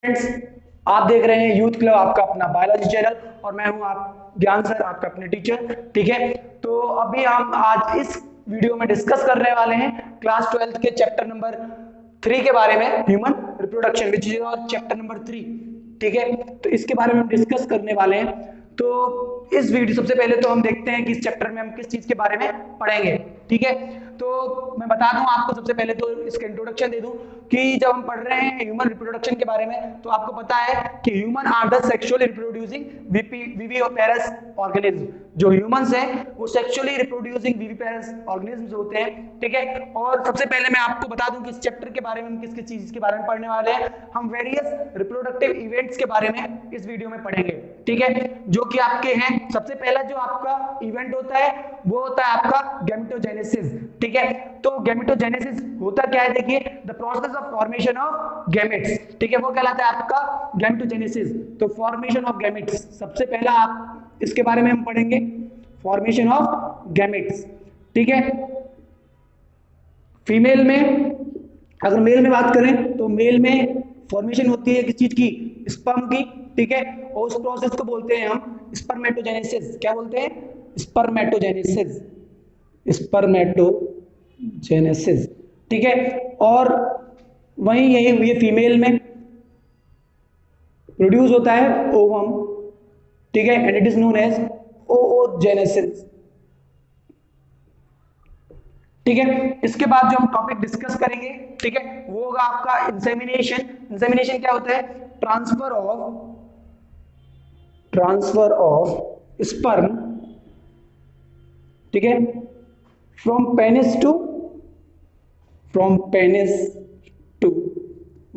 Friends, आप देख रहे हैं यूथ क्लब, आपका अपना बायोलॉजी चैनल, और मैं हूं आप ज्ञान सर, आपका अपने टीचर। ठीक है, तो अभी हम आज इस वीडियो में डिस्कस करने वाले हैं क्लास 12 के चैप्टर नंबर 3 के बारे में, human reproduction, which is chapter number 3। ठीक है, तो इसके बारे में हम डिस्कस करने वाले हैं। तो इस वीडियो सबसे पहले तो हम देखते हैं कि इस चैप्टर में हम किस चीज के बारे में पढ़ेंगे। ठीक है, तो मैं बता दूं आपको, सबसे पहले तो इसका इंट्रोडक्शन दे दूं कि जब हम पढ़ रहे हैं ह्यूमन रिप्रोडक्शन के बारे में, तो आपको पता है कि human are the sexually reproducing viviparous organism. जो ह्यूमंस हैं वो सेक्सुअली रिप्रोड्यूसिंग विविपेरस ऑर्गेनिज्म होते हैं। ठीक है, और सबसे पहले मैं आपको बता दूं कि इस चैप्टर के बारे में हम किस किस चीज के बारे में पढ़ने वाले हैं। हम वेरियस रिप्रोडक्टिव इवेंट्स के बारे में इस वीडियो में पढ़ेंगे। ठीक है, जो कि आपके हैं, सबसे पहला जो आपका इवेंट होता है वो होता है आपका गैमेटोजेनेसिस। ठीक है, तो गैमेटोजेनेसिस होता क्या है, देखिए, the process of formation of gametes. ठीक है, वो कहलाता है आपका गैमेटोजेनेसिस। तो फॉर्मेशन ऑफ गैमेट्स, सबसे पहला आप इसके बारे में हम पढ़ेंगे, फॉर्मेशन ऑफ गैमेट्स। ठीक है, फीमेल में, अगर मेल में बात करें तो मेल में फॉर्मेशन होती है किस चीज की, स्पर्म की। ठीक है, और उस प्रोसेस को बोलते हैं हम स्पर्मेटोजेनेसिस। क्या बोलते हैं? Spermatogenesis, spermatogenesis. ठीक है, और वहीं यही ये फीमेल में प्रोड्यूस होता है ओवम। ठीक है, and it is known as oogenesis. ठीक है, इसके बाद जो हम टॉपिक डिस्कस करेंगे, ठीक है, वो होगा आपका इंसेमिनेशन। इंसेमिनेशन क्या होता है? ट्रांसफर ऑफ स्पर्म, ठीक है, फ्रॉम पेनिस टू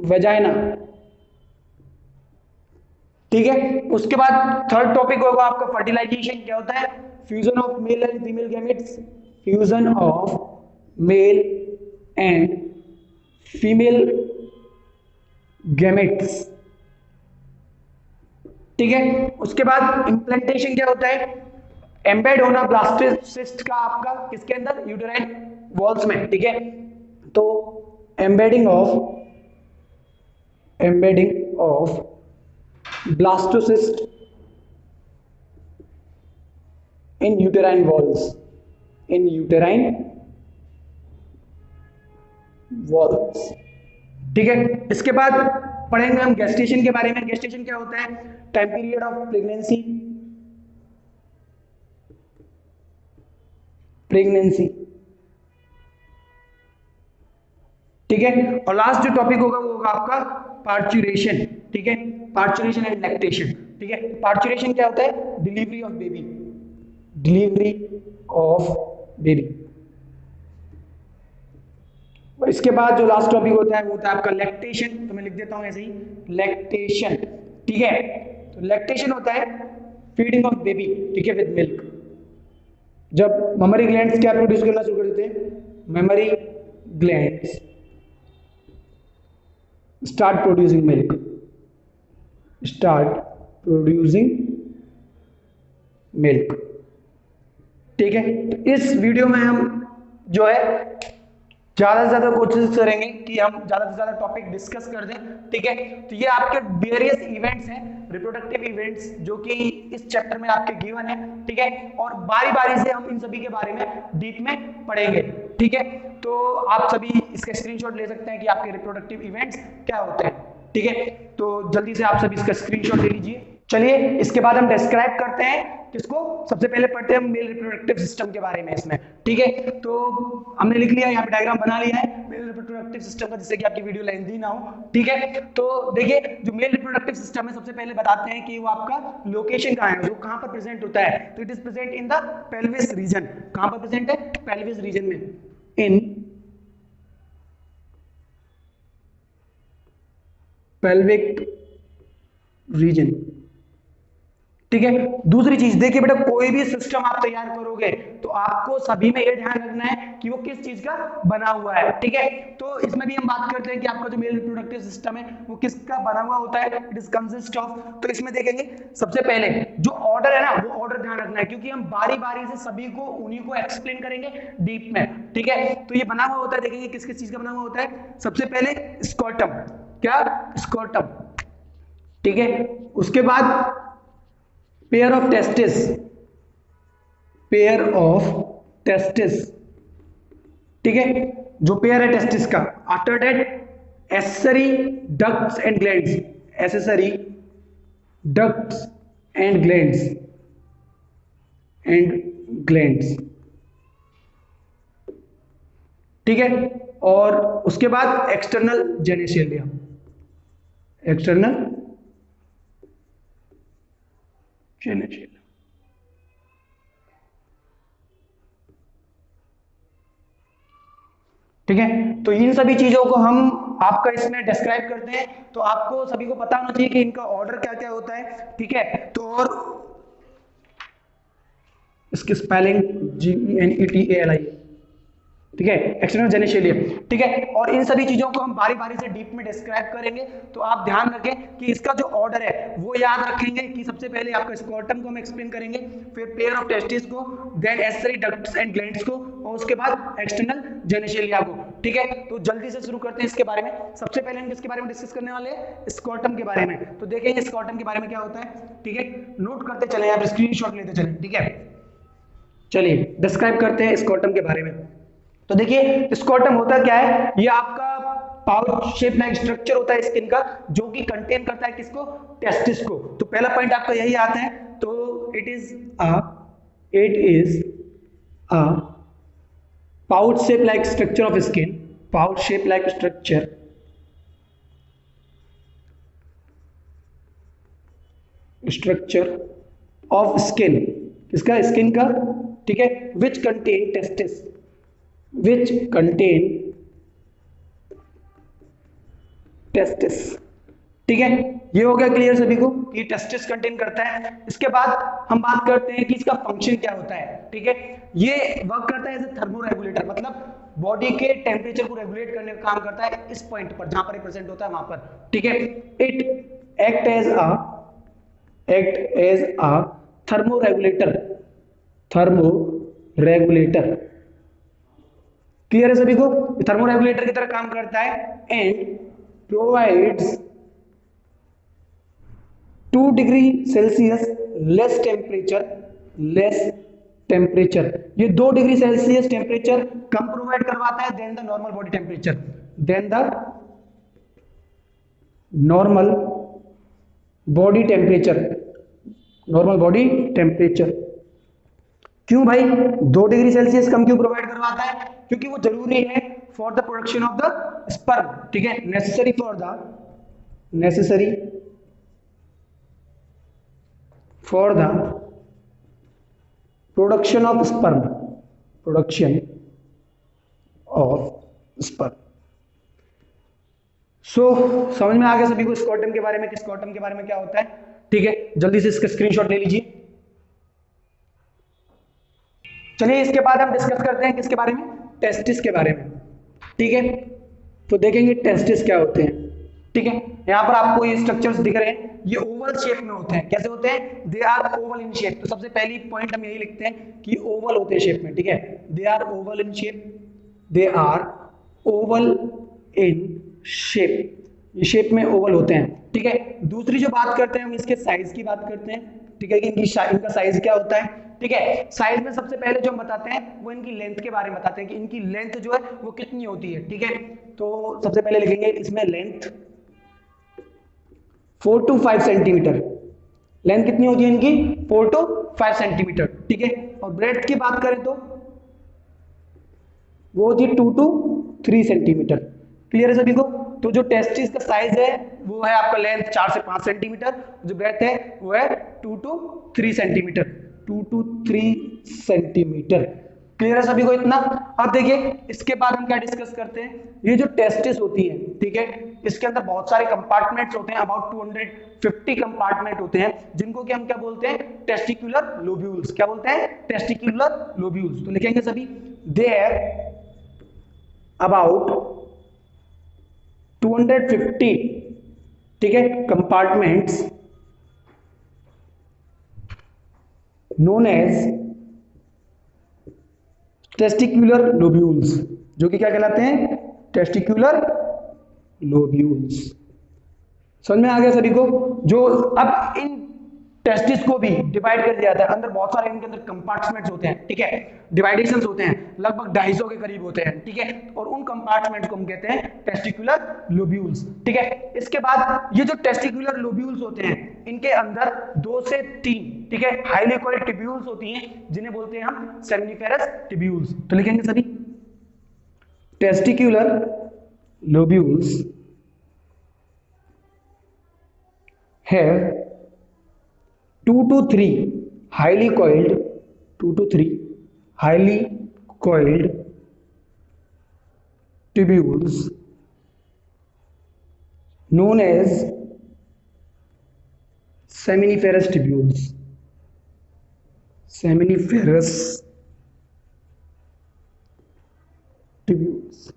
वेजाइना। ठीक है, उसके बाद थर्ड टॉपिक होगा आपका फर्टिलाइजेशन। क्या होता है? Fusion of male and female gametes, fusion of male and female gametes. ठीक है, उसके बाद इम्प्लांटेशन क्या होता है? एम्बेड होना ब्लास्टोसिस्ट का आपका किसके अंदर? यूटेराइन वॉल्स में। ठीक है, तो embedding of blastocyst in uterine walls, ठीक है, इसके बाद पढ़ेंगे हम गेस्टेशन के बारे में। गेस्टेशन क्या होता है? Time period of pregnancy. ठीक है, और लास्ट जो टॉपिक होगा वो होगा आपका पार्चुरेशन। ठीक है, पार्चुरेशन एंड लैक्टेशन। ठीक है, पार्चुरेशन क्या होता है? Delivery of baby. और इसके बाद जो लास्ट टॉपिक होता है वो होता है आपका लैक्टेशन। तो मैं लिख देता हूं ऐसे ही, लैक्टेशन। ठीक है, तो लैक्टेशन होता है फीडिंग ऑफ बेबी, ठीक है, विद मिल्क। जब ममरी ग्लैंड्स क्या प्रोड्यूस करना शुरू कर देते हैं? Mammary glands start producing milk. ठीक है, तो इस वीडियो में हम जो है ज्यादा से ज्यादा कोशिश करेंगे कि हम ज्यादा से ज्यादा टॉपिक डिस्कस कर दें। ठीक है, तो ये आपके वेरियस इवेंट्स हैं, रिप्रोडक्टिव इवेंट्स, जो कि इस चैप्टर में आपके गिवन है। ठीक है, और बारी बारी से हम इन सभी के बारे में डीप में पढ़ेंगे। ठीक है, तो आप सभी इसका स्क्रीनशॉट ले सकते हैं कि आपके रिप्रोडक्टिव इवेंट्स क्या होते हैं। ठीक है, तो जल्दी से आप सभी इसका स्क्रीनशॉट ले लीजिए। चलिए, इसके बाद हम डिस्क्राइब करते हैं किसको। सबसे पहले पढ़ते हैं हम मेल रिप्रोडक्टिव सिस्टम के बारे में इसमें। ठीक है, तो हमने लिख लिया, यहाँ पे डायग्राम बना लिया है मेल रिप्रोडक्टिव सिस्टम का, जिससे कि आपकी वीडियो लेंथी ना हो। ठीक है, तो देखिए, जो मेल रिप्रोडक्टिव सिस्टम है, सबसे पहले बताते हैं कि वो आपका लोकेशन कहाँ है, जो कहाँ पर प्रेजेंट होता है। तो it is present in the pelvis region. कहाँ पर प्रेजेंट है? पेल्विस रीजन में, इन पेल्विक रीजन। ठीक है, दूसरी चीज देखिए बेटा, कोई भी सिस्टम आप तैयार करोगे तो आपको सभी में ये ध्यान रखना है कि वो किस चीज का बना हुआ है। ठीक है, तो इसमें भी हम बात करते हैं कि आपका जो मेल रिप्रोडक्टिव सिस्टम है वो किसका बना हुआ होता है। इट इज कंसिस्ट ऑफ, तो इसमें देखेंगे सबसे पहले जो ऑर्डर है ना, वो ऑर्डर ध्यान रखना है, क्योंकि हम बारी बारी से सभी को उन्हीं को एक्सप्लेन करेंगे डीप में। ठीक है, तो ये बना हुआ होता है, देखेंगे किस किस चीज का बना हुआ होता है। सबसे पहले स्कॉर्टम। क्या? स्कॉर्टम। ठीक है। उसके बाद pair of testis, pair of testis, ठीक है, जो पेयर है टेस्टिस का। After that accessory ducts and glands, accessory ducts and glands, ठीक है। और उसके बाद एक्सटर्नल जेनिसेलिया, एक्सटर्नल जेनिसेलिया, ठीक है। तो इन सभी चीजों को हम आपका इसमें डिस्क्राइब करते हैं, तो आपको सभी को पता होना चाहिए कि इनका ऑर्डर क्या क्या होता है, ठीक है। तो और इसकी स्पेलिंग GENETALI, ठीक है, एक्सटर्नल जेनिसेलिया, ठीक है। और इन सभी चीजों को हम बारी बारी से डीप में डिस्क्राइब करेंगे। तो आप ध्यान रखें कि इसका जो ऑर्डर है वो याद रखेंगे कि सबसे पहले आपका स्क्रॉटम को हम एक्सप्लेन करेंगे, फिर पेयर ऑफ टेस्टिस को, then accessory ducts and glands को, और उसके बाद एक्सटर्नल जेनिसेलिया को, ठीक है। तो जल्दी से शुरू करते हैं इसके बारे में। सबसे पहले हम किसके बारे में डिस्कस करने वाले हैं? स्क्रॉटम के बारे में। तो देखेंगे स्क्रॉटम के बारे में क्या होता है, ठीक है। नोट करते चले, आप स्क्रीनशॉट लेते चले, ठीक है। चलिए डिस्क्राइब करते हैं स्क्रॉटम के बारे में। तो देखिए स्क्रॉटम होता क्या है, ये आपका पाउच शेप लाइक स्ट्रक्चर होता है स्किन का, जो कि कंटेन करता है किसको? टेस्टिस को। तो पहला पॉइंट आपका यही आता है। तो it is a pouch shape like structure of skin, pouch shape like structure of skin, किसका? स्किन का, ठीक है। Which contain testis, which contain testis, ठीक है। ये हो गया क्लियर सभी को कि टेस्टिस कंटेन करता है। इसके बाद हम बात करते हैं कि इसका फंक्शन क्या होता है, ठीक है। ये वर्क करता है एज ए थर्मोरेगुलेटर, मतलब बॉडी के टेम्परेचर को रेगुलेट करने का काम करता है इस पॉइंट पर जहां पर प्रेजेंट होता है वहां पर, ठीक है। It act as a thermoregulator, clear है सभी को? थर्मोरेगुलेटर की तरह काम करता है and provides 2 degree Celsius less temperature, ये 2 डिग्री सेल्सियस टेम्परेचर कम प्रोवाइड करवाता है then the normal body temperature, normal body temperature. क्यों भाई 2 डिग्री सेल्सियस कम क्यों प्रोवाइड करवाता है? क्योंकि वो जरूरी है for the production of the sperm, ठीक है, necessary for the production of sperm, so समझ में आ गया सभी को स्क्रॉटम के बारे में, कि स्क्रॉटम के बारे में क्या होता है, ठीक है। जल्दी से इसका स्क्रीनशॉट ले लीजिए। चलिए इसके बाद हम डिस्कस करते हैं किसके बारे में? टेस्टिस के बारे में, ठीक है। तो देखेंगे टेस्टिस क्या होते हैं, ठीक है। यहाँ पर आपको ये स्ट्रक्चर्स दिख रहे हैं, ये ओवल शेप में होते हैं। कैसे होते हैं? They are oval in shape. तो सबसे पहली पॉइंट हम यही लिखते हैं कि ओवल होते हैं शेप में, ठीक है। They are oval in shape, ये शेप में ओवल होते हैं, ठीक है। दूसरी जो बात करते हैं हम इसके साइज की बात करते हैं, ठीक है, कि इनका साइज क्या होता है, ठीक है। साइज में सबसे पहले जो हम बताते हैं वो इनकी लेंथ के बारे में बताते हैं कि इनकी लेंथ जो है वो कितनी होती है, ठीक है। तो सबसे पहले लिखेंगे इसमें लेंथ 4 to 5 सेंटीमीटर, लेंथ कितनी होती है इनकी? 4 to 5 सेंटीमीटर, ठीक है। और ब्रेड्थ की बात करें तो वो होती है 2 to 3 सेंटीमीटर, क्लियर है सभी को? तो जो टेस्टिस का साइज है वो है आपका लेंथ 4 से 5 सेंटीमीटर, जो ब्रेड्थ है वो है 2 to 3 centimetre, 2 to 3 centimetre, clear है सभी को इतना? अब देखिए इसके बाद हम क्या डिस्कस करते हैं। ये जो टेस्टिस होती है, ठीक है, इसके अंदर बहुत सारे कंपार्टमेंट्स होते हैं, अबाउट 250 कंपार्टमेंट होते हैं, जिनको कि हम क्या बोलते हैं? Testicular lobules. क्या बोलते हैं? Testicular lobules. तो लिखेंगे सभी, देयर अबाउट 250, ठीक है, compartments known as testicular lobules, जो कि क्या कहलाते हैं? Testicular lobules. समझ में आ गया सभी को? जो अब इन टेस्टिस को भी डिवाइड कर दिया जाता है, अंदर बहुत सारे इनके अंदर कंपार्टमेंट्स होते हैं, ठीक है, डिवाइडेशंस होते हैं, लगभग 250 के करीब होते हैं, ठीक है, और उन कंपार्टमेंट्स को हम कहते हैं टेस्टिकुलर लोब्यूल्स, ठीक है। इसके बाद ये जो टेस्टिकुलर लोब्यूल्स होते हैं इनके अंदर 2 से 3, ठीक है, हाईली कोइल्ड टिब्यूल्स होती हैं जिन्हें बोलते हैं हम सेमिनिफेरस टिब्यूल्स। तो लिखेंगे सभी testicular lobules have 2 to 3 highly coiled, 2 to 3 highly coiled tubules known as seminiferous tubules, seminiferous tubules।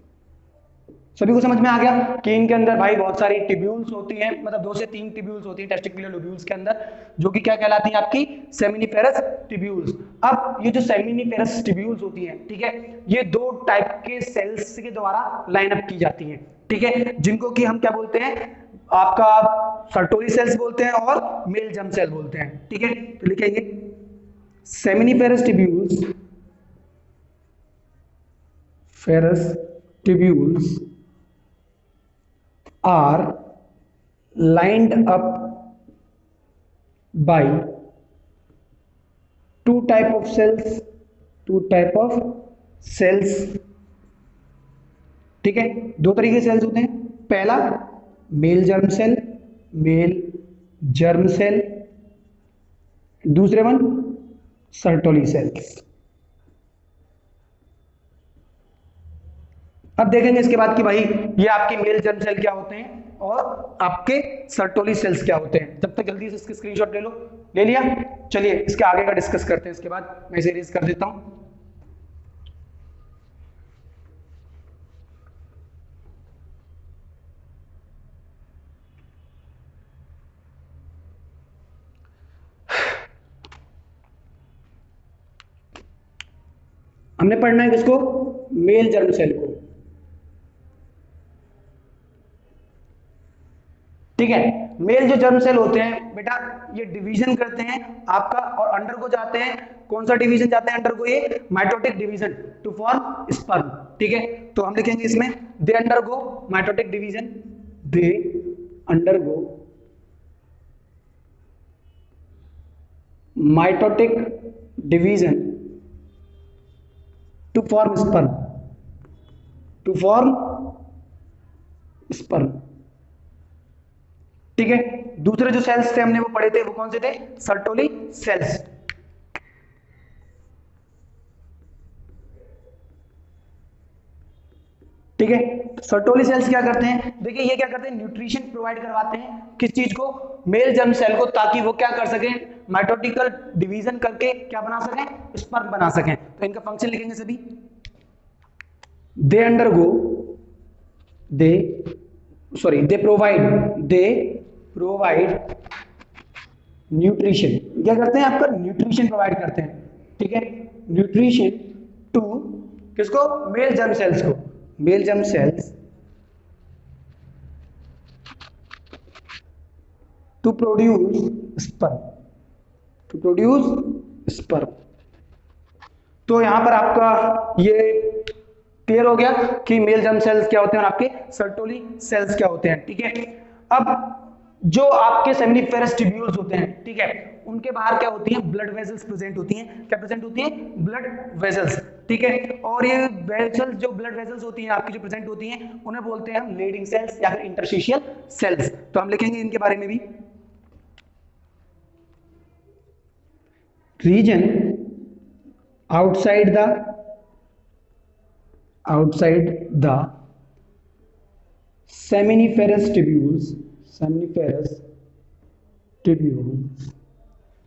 सभी को समझ में आ गया कि इनके अंदर भाई बहुत सारी टिब्यूल्स होती हैं, मतलब 2 से 3 टिब्यूल्स होती हैं टेस्टिकुलर लोब्यूल्स के अंदर, जो कि क्या कहलाती हैं आपकी सेमिनिफेरस टिब्यूल्स। अब ये जो सेमिनिफेरस टिब्यूल्स होती हैं, ठीक है, ये 2 टाइप के सेल्स के द्वारा लाइन अप की जाती हैं, ठीक है, जिनको कि हम क्या बोलते हैं, आपका सर्टोरी सेल्स बोलते हैं और मेल जर्म सेल बोलते हैं, ठीक है। तो लिखेंगे seminiferous tubules, ferrous tubules are lined up by two type of cells, ठीक है, 2 तरीके के सेल्स होते हैं। पहला मेल जर्म सेल, दूसरे वन सर्टोली सेल्स। अब देखेंगे इसके बाद कि भाई ये आपके मेल जर्म सेल क्या होते हैं और आपके सर्टोली सेल्स क्या होते हैं। जब तक जल्दी से इसके स्क्रीनशॉट ले लो, ले लिया, चलिए इसके आगे का डिस्कस करते हैं। इसके बाद मैं इसे इरेज कर देता हूं। हमने पढ़ना है किसको, मेल जर्म सेल को, ठीक है। मेल जो जर्म सेल होते हैं बेटा, ये डिवीजन करते हैं आपका और अंडर को जाते हैं। कौन सा डिवीजन जाते हैं अंडर को, ये mitotic division to form sperm, ठीक है। तो हम लिखेंगे इसमें they undergo mitotic division, they undergo mitotic division to form sperm, to form sperm, ठीक है। दूसरे जो सेल्स थे हमने वो पढ़े थे, वो कौन से थे, सर्टोली सेल्स, ठीक है। सर्टोली सेल्स क्या करते हैं, देखिए ये क्या करते हैं, न्यूट्रिशन प्रोवाइड करवाते हैं किस चीज को, मेल जर्म सेल को, ताकि वो क्या कर सकें, माइटोटिकल डिवीजन करके क्या बना सकें, स्पर्म बना सकें। तो इनका फंक्शन लिखेंगे सभी, they undergo they provide nutrition, क्या करते हैं, आपका न्यूट्रिशन प्रोवाइड करते हैं, ठीक है, न्यूट्रिशन टू किसको, मेल जर्म सेल्स को, male germ cells to produce sperm, तो यहां पर आपका ये क्लियर हो गया कि मेल जर्म सेल्स क्या होते हैं और आपके सर्टोली सेल्स क्या होते हैं, ठीक है। अब जो आपके सेमिनिफेरस ट्यूब्यूल्स होते हैं, ठीक है, उनके बाहर क्या होती हैं, ब्लड वेसल्स प्रेजेंट होती हैं, क्या प्रेजेंट होती हैं, ब्लड वेसल्स, ठीक है। और ये वेसल्स, जो ब्लड वेसल्स होती हैं आपकी, जो प्रेजेंट होती हैं, उन्हें बोलते हैं हम लीडिंग सेल्स या फिर इंटरस्टिशियल सेल्स। तो हम लिखेंगे इनके बारे में भी, reason outside the seminiferous tubules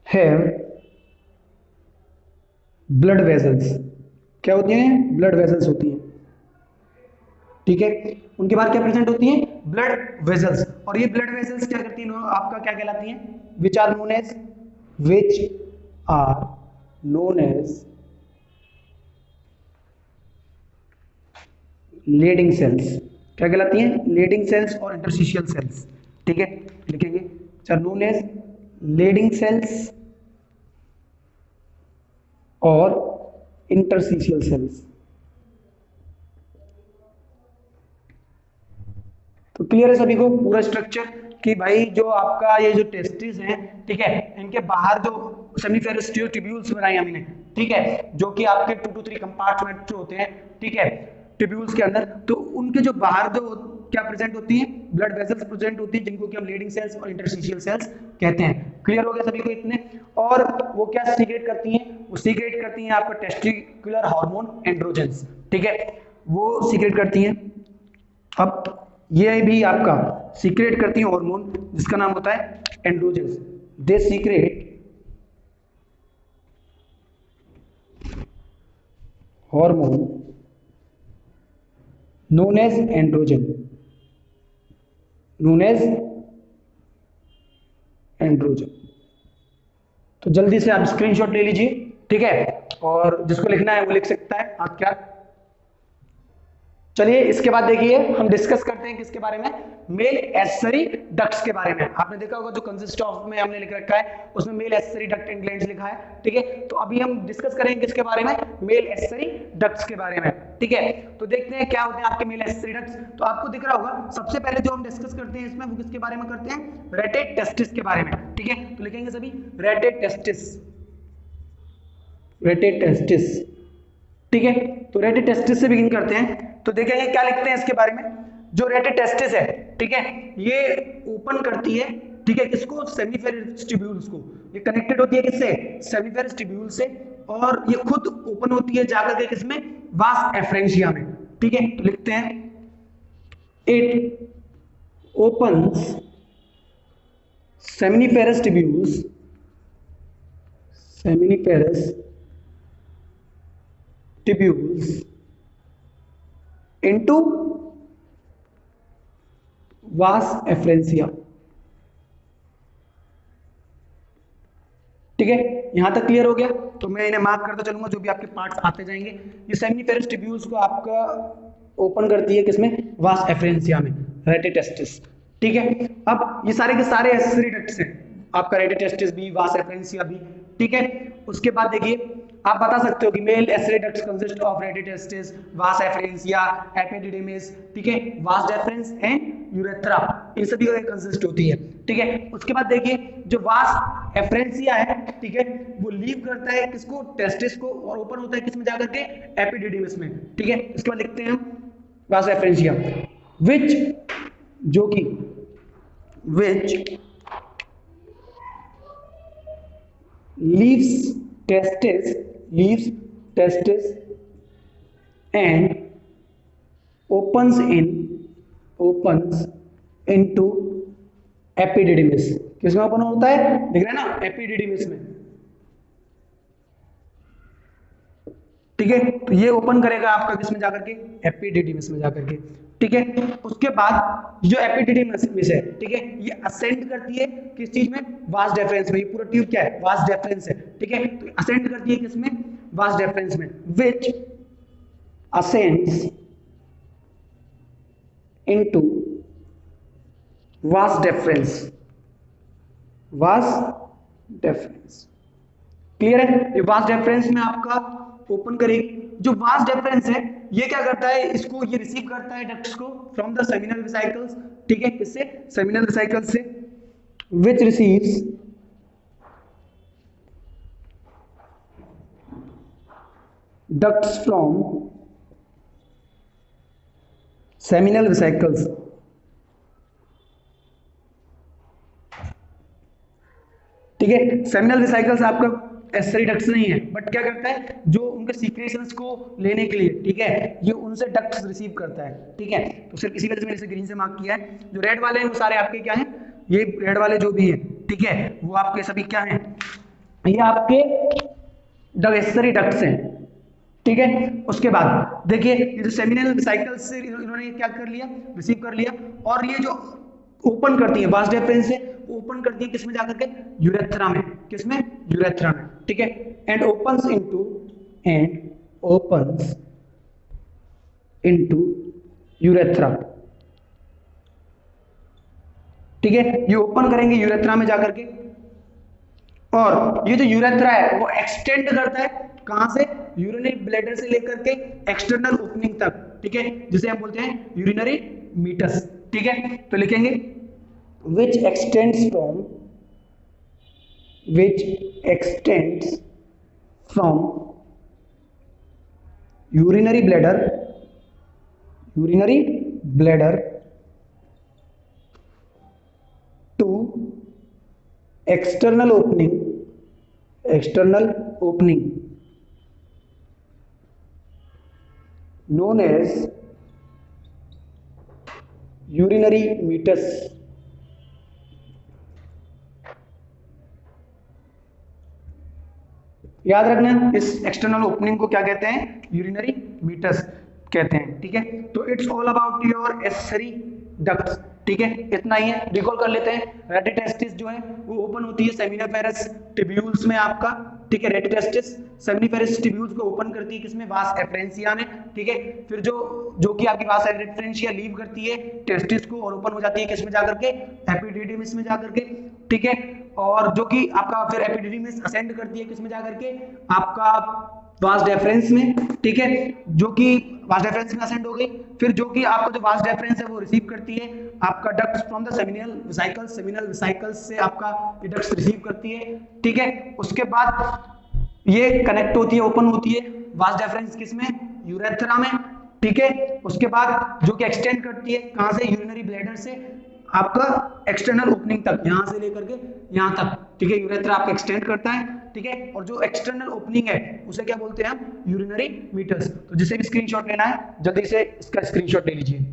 have blood vessels, क्या होती हैं, ब्लड वेसल्स होती हैं, ठीक है। उनके बाद क्या प्रेजेंट होती हैं, ब्लड वेसल्स, और ये ब्लड वेसल्स क्या करती हैं, आपका क्या कहलाती हैं, which are known as Leydig cells, क्या कहलाती हैं, लीडिंग सेल्स और इंटरस्टिशियल सेल्स, ठीक है, लिखेंगे। Are known as Leydig cells और इंटरस्टिशियल सेल्स। तो क्लियर है सभी को पूरा स्ट्रक्चर कि भाई जो आपका ये जो टेस्टिस है, ठीक है, इनके बाहर जो सेमिफेरस ट्यूब्यूल्स बनाए हमने, ठीक है, जो कि आपके 2 to 3 कंपार्टमेंट होते हैं, ठीक है, ट्यूब्यूल्स के अंदर, तो उनके जो बाहर जो क्या प्रेजेंट होती है, ब्लड वेसल्स प्रेजेंट होती है, जिनको कि हम लीडिंग सेल्स और इंटरस्टिशियल सेल्स कहते हैं। क्लियर हो गया सभी को इतने? और वो क्या सीक्रेट करती हैं? वो सीक्रेट करती हैं आपका टेस्टिकुलर हार्मोन एंड्रोजेंस, ठीक है, वो सीक्रेट करती हैं। अब ये भी आपका सीक्रेट करती है हार्मोन जिसका नाम होता है androgens. They secrete hormone known as androgen, known as androgen. तो जल्दी से आप स्क्रीनशॉट ले लीजिए, ठीक है, और जिसको लिखना है वो लिख सकता है। आप क्या, चलिए इसके बाद देखिए हम डिस्कस करते हैं किसके बारे में, मेल एसेसरी डक्ट्स के बारे में। आपने देखा होगा जो कंसिस्ट ऑफ में हमने लिख रखा है उसमें male accessory duct and glands लिखा है, ठीक है। तो अभी हम डिस्कस करेंगे किसके बारे में, मेल एसेसरी डक्ट्स के बारे में, ठीक है। तो देखते हैं क्या होते हैं आपके मेल एसेसरी डक्ट्स। तो आपको दिख रहा होगा सबसे पहले जो हम डिस्कस करते हैं इसमें वो किसके बारे में करते हैं, रेटेड टेस्टिस के बारे में, ठीक है। तो लिखेंगे सभी रेटेड टेस्टिस, रेटेड टेस्टिस, ठीक है। तो रेटेड टेस्टिस से बिगिन करते हैं। तो देखेंगे क्या लिखते हैं इसके बारे में। जो रेटेड टेस्टिस है, ठीक है, ये ओपन करती है, ठीक है, किसको, सेमीफेरस ट्यूब्यूल्स को। ये कनेक्टेड होती है किससे, सेमीफेरस ट्यूब्यूल से, और ये खुद ओपन होती है जाकर के किसमें, वास एफरेंशिया में, ठीक है। तो लिखते हैं it opens seminiferous tubules, seminiferous tubules into vas efferentia, ठीक है। यहां तक क्लियर हो गया। तो मैं इन्हें मार्क करता चलूंगा जो भी आपके पार्ट्स आते जाएंगे। ये सेमिनिफेरस ट्यूब्यूल्स को आपका ओपन करती है किसमें, वास एफरेंसिया में, रेटेड टेस्टिस, ठीक है। अब ये सारे के सारे एसेसरी डक्ट्स हैं, आपका रेटेड टेस्टिस भी, वास एफरेंसिया भी, ठीक है। उसके बाद देखिए आप बता सकते हो कि male accessory ducts consist of rated testis, वास एफरेंसिया, एपिडिडिमिस, ठीक है, वास डेफरेंस एंड यूरेथ्रा, इन सभी का कंसिस्ट होती है, ठीक है। उसके बाद देखिए जो वास एफरेंसिया है, ठीक है, वो लीव करता है किसको, टेस्टिस को, और ओपन होता है किसमें जाकर के, एपिडिडिमिस में, ठीक है। इसके बाद लिखते हैं हम वास एफरेंसिया, विच, जो कि, विच leaves testis and opens into epididymis। किसमें ओपन होता है, दिख रहा है ना, एपिडिडिमिस में, ठीक है। तो ये ओपन करेगा आपका किसमें जाकर के, एपिडिडिमिस में जाकर के, ठीक है। उसके बाद जो एपिडिडिमिस है, ठीक है, ये असेंड करती है किस चीज में, वास डेफरेंस में। ये पूरा ट्यूब क्या है, वास डेफरेंस है, ठीक है। तो असेंड करती है किसमें, वास डेफरेंस में, which ascends into vas deferens, vas deferens, clear है। ये वास डेफरेंस में आपका ओपन करेगी। जो वास डेफरेंस है ये क्या करता है, इसको ये रिसीव करता है डक्ट्स को फ्रॉम द सेमिनल वेसिकल्स, ठीक है, किससे, सेमिनल वेसिकल्स से, which receives ducts from seminal vesicles, ठीक है। सेमिनल वेसिकल्स आपका एसेसरी डक्ट्स नहीं है, बट क्या करता है, जो उनके सीक्रेशंस को लेने के लिए, ठीक है, ये उनसे डक्ट्स रिसीव करता है, ठीक है। तो सिर्फ इसी वजह से मैंने इसे ग्रीन से मार्क किया है। जो रेड वाले हैं वो सारे आपके क्या हैं, ये रेड वाले जो भी हैं, ठीक है, वो आपके सभी क्या हैं, ये आपके एसेसरी डक्ट्स हैं, ठीक है। उसके बाद देखिए ये जो सेमिनल वेसिकल्स से इन्होंने क्या कर लिया, रिसीव कर लिया, और ये जो ओपन करती है वास डेफरेंस से, ओपन करती है किसमें जाकर के, यूरेथ्रा में, किसमें, यूरेथ्रा में, ठीक है। एंड ओपन्स इनटू यूरेथ्रा, ठीक है, ये ओपन करेंगे यूरेथ्रा में जाकर के, और ये जो यूरेथ्रा है वो एक्सटेंड करता है कहां से, यूरिनरी ब्लैडर से लेकर के एक्सटर्नल ओपनिंग तक, ठीक है, जिसे हम बोलते हैं यूरिनरी मीटस। ठीक है, तो लिखेंगे which extends from urinary bladder to external opening known as urinary meatus। याद रखना इस एक्सटर्नल ओपनिंग को क्या कहते हैं, यूरिनरी मीटस कहते हैं। ठीक है, तो it's all about your accessory ducts. ठीक है, इतना ही है, रिकॉल कर लेते हैं। रेटिटेस्टिस जो है वो ओपन होती है सेमिनिफेरस टिब्यूल्स में आपका। ठीक है, रेटिटेस्टिस सेमिनिफेरस टिब्यूल्स को ओपन करती है किसमें, वास एफरेंसिया में। ठीक है, फिर जो कि आपकी वास एफरेंसिया लीव करती है टेस्टिस को और ओपन हो जाती है किसमें जाकर के, एपिडिडिमिस में जाकर के। ठीक है, और जो कि आपका फिर एपिडिडिमिस असेंड करती है किसमें जाकर के, आपका वास डेफरेंस में। ठीक है, जो कि वास डेफरेंस में असेंड हो गई, फिर जो कि आपका जो वास डेफरेंस है वो रिसीव करती है आपका ducts from the seminal vesicles से आपका ये डक्ट्स रिसीव करती है। ठीक है, उसके बाद ये कनेक्ट होती है, ओपन होती है वास डेफरेंस किसमें, यूरेथ्रा में। ठीक है, उसके बाद जो कि एक्सटेंड करती है कहां से, यूरिनरी ब्लैडर से आपका एक्सटर्नल ओपनिंग तक, यहां से लेकर के यहां तक। ठीक है, यूरेथ्रा आपका एक्सटेंड करता है। ठीक है, और जो एक्सटर्नल ओपनिंग है उसे क्या बोलते हैं हम, यूरिनरी मीटर्स। तो जिसे भी स्क्रीनशॉट लेना है जल्दी से इसका स्क्रीनशॉट ले लीजिए।